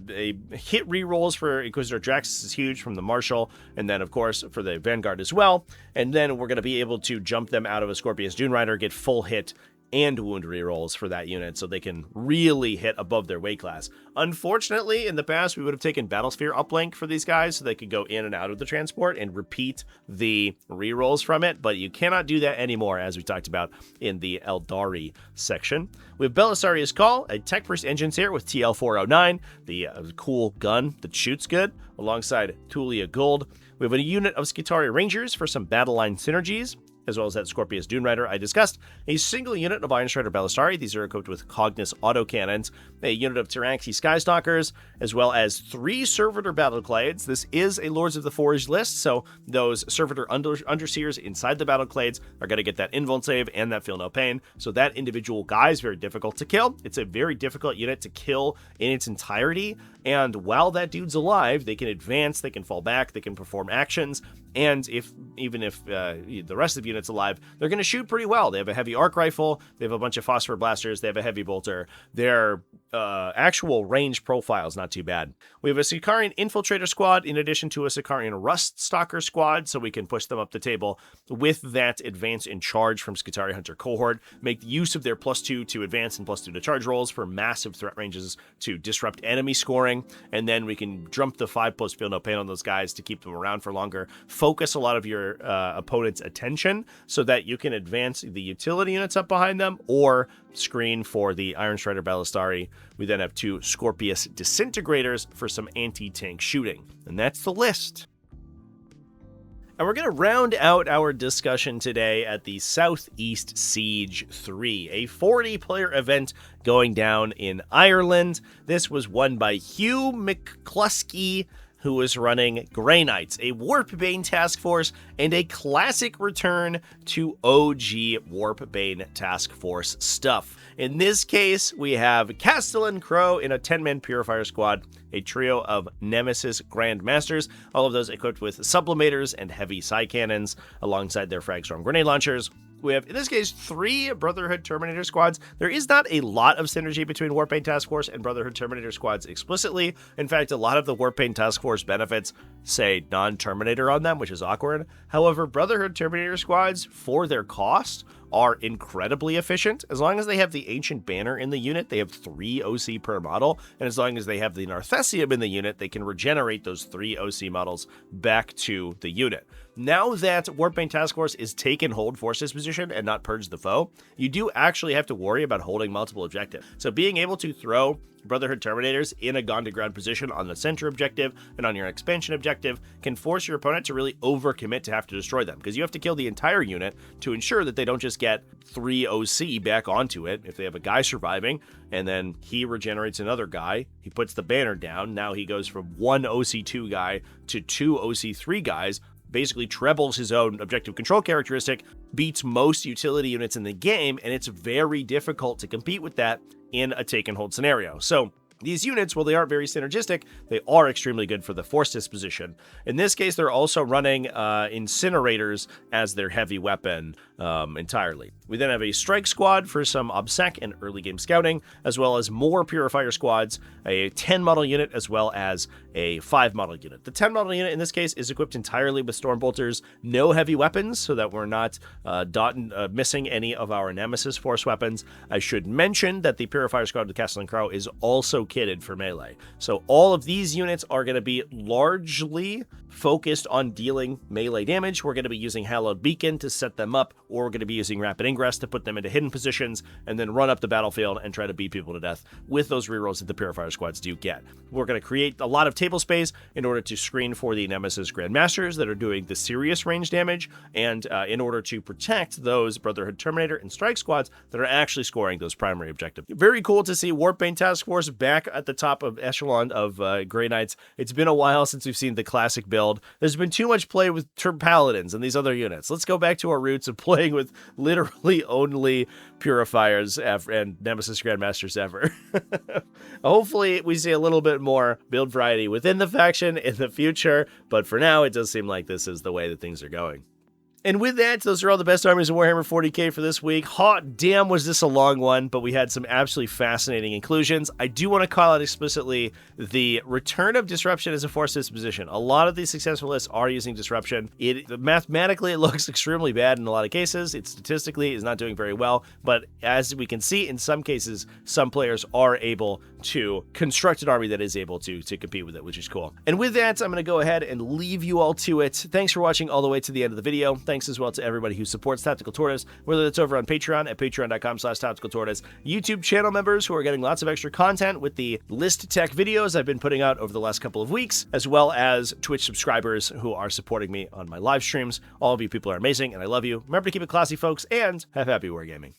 hit rerolls for Inquisitor Draxus is huge from the Marshal, and then, of course, for the Vanguard as well. And then we're going to be able to jump them out of a Scorpius Dune Rider, get full hit and wound rerolls for that unit, so they can really hit above their weight class. Unfortunately, in the past, we would have taken Battlesphere uplink for these guys, so they could go in and out of the transport and repeat the rerolls from it, but you cannot do that anymore, as we talked about in the Aeldari section. We have Belisarius Call, a Tech Priest Engines here with TL409, the cool gun that shoots good, alongside Tulia Gold. We have a unit of Skitarii Rangers for some battle line synergies, as well as that Scorpius Dune Rider I discussed. A single unit of Iron Strider Belisari, these are equipped with Cognis autocannons. A unit of Tyranxi Skystalkers, as well as 3 Servitor Battleclades. This is a Lords of the Forge list, so those Servitor Underseers inside the Battleclades are going to get that Invuln save and that Feel No Pain, so that individual guy is very difficult to kill. It's a very difficult unit to kill in its entirety, and while that dude's alive, they can advance, they can fall back, they can perform actions, and even if the rest of the unit's alive, they're going to shoot pretty well. They have a heavy arc rifle, they have a bunch of phosphor blasters, they have a heavy bolter. Their actual range profile is not too bad. We have a Sicarian Infiltrator squad in addition to a Sicarian Rust Stalker squad, so we can push them up the table with that advance in charge from Skitarii Hunter cohort, make use of their +2 to advance and +2 to charge rolls for massive threat ranges to disrupt enemy scoring, and then we can jump the 5+ Feel No Pain on those guys to keep them around for longer. Focus a lot of your opponent's attention so that you can advance the utility units up behind them or screen for the Iron Strider Belisari. We then have 2 Scorpius Disintegrators for some anti-tank shooting. And that's the list. And we're going to round out our discussion today at the Southeast Siege 3, a 40-player event going down in Ireland. This was won by Hugh McCluskey, who was running Grey Knights, a Warpbane task force, and a classic return to OG Warpbane task force stuff. In this case, we have Castellan Crow in a 10-man Purifier squad, a trio of Nemesis Grandmasters, all of those equipped with Sublimators and heavy side cannons, alongside their Fragstorm grenade launchers. We have, in this case, 3 Brotherhood Terminator squads. There is not a lot of synergy between Warpaint Task Force and Brotherhood Terminator squads explicitly. In fact, a lot of the Warpaint Task Force benefits say non-Terminator on them, which is awkward. However, Brotherhood Terminator squads, for their cost, are incredibly efficient. As long as they have the Ancient Banner in the unit, they have 3 OC per model, and as long as they have the Narthessium in the unit, they can regenerate those 3 OC models back to the unit. Now that Warpaint Task Force is take and hold force disposition and not purge the foe, you do actually have to worry about holding multiple objectives. So being able to throw Brotherhood Terminators in a gone to ground position on the center objective and on your expansion objective can force your opponent to really overcommit to have to destroy them, because you have to kill the entire unit to ensure that they don't just get 3 OC back onto it. If they have a guy surviving and then he regenerates another guy, he puts the banner down, now he goes from 1 OC2 guy to 2 OC3 guys, basically trebles his own objective control characteristic, beats most utility units in the game, and it's very difficult to compete with that in a take and hold scenario. So these units, while they aren't very synergistic, they are extremely good for the force disposition. In this case, they're also running incinerators as their heavy weapon entirely. We then have a strike squad for some obsec and early game scouting, as well as more purifier squads, a 10 model unit, as well as a 5 model unit. The 10 model unit in this case is equipped entirely with storm bolters, no heavy weapons, so that we're not missing any of our Nemesis force weapons. I should mention that the purifier squad with Castle and Crow is also kitted for melee. So all of these units are going to be largely focused on dealing melee damage. We're going to be using Hallowed Beacon to set them up, or we're going to be using Rapid Ingress to put them into hidden positions and then run up the battlefield and try to beat people to death with those rerolls that the purifier squads do get. We're going to create a lot of table space in order to screen for the Nemesis Grandmasters that are doing the serious range damage, and in order to protect those Brotherhood Terminator and Strike squads that are actually scoring those primary objectives. Very cool to see Warpaint Task Force back at the top of echelon of Grey Knights. It's been a while since we've seen the classic build. There's been too much play with Paladins and these other units. Let's go back to our roots of playing with literally only purifiers and Nemesis Grandmasters ever. Hopefully we see a little bit more build variety within the faction in the future, but for now it does seem like this is the way that things are going. And with that, those are all the best armies in Warhammer 40k for this week. Hot damn, was this a long one, but we had some absolutely fascinating inclusions. I do want to call out explicitly the return of disruption as a force disposition. A lot of these successful lists are using disruption. Mathematically, it looks extremely bad in a lot of cases. It statistically is not doing very well, but as we can see, in some cases, some players are able to construct an army that is able to compete with it, which is cool. And with that, I'm going to go ahead and leave you all to it. Thanks for watching all the way to the end of the video. Thanks as well to everybody who supports Tactical Tortoise, whether that's over on Patreon at patreon.com/TacticalTortoise, YouTube channel members who are getting lots of extra content with the list tech videos I've been putting out over the last couple of weeks, as well as Twitch subscribers who are supporting me on my live streams. All of you people are amazing, and I love you. Remember to keep it classy, folks, and have happy wargaming.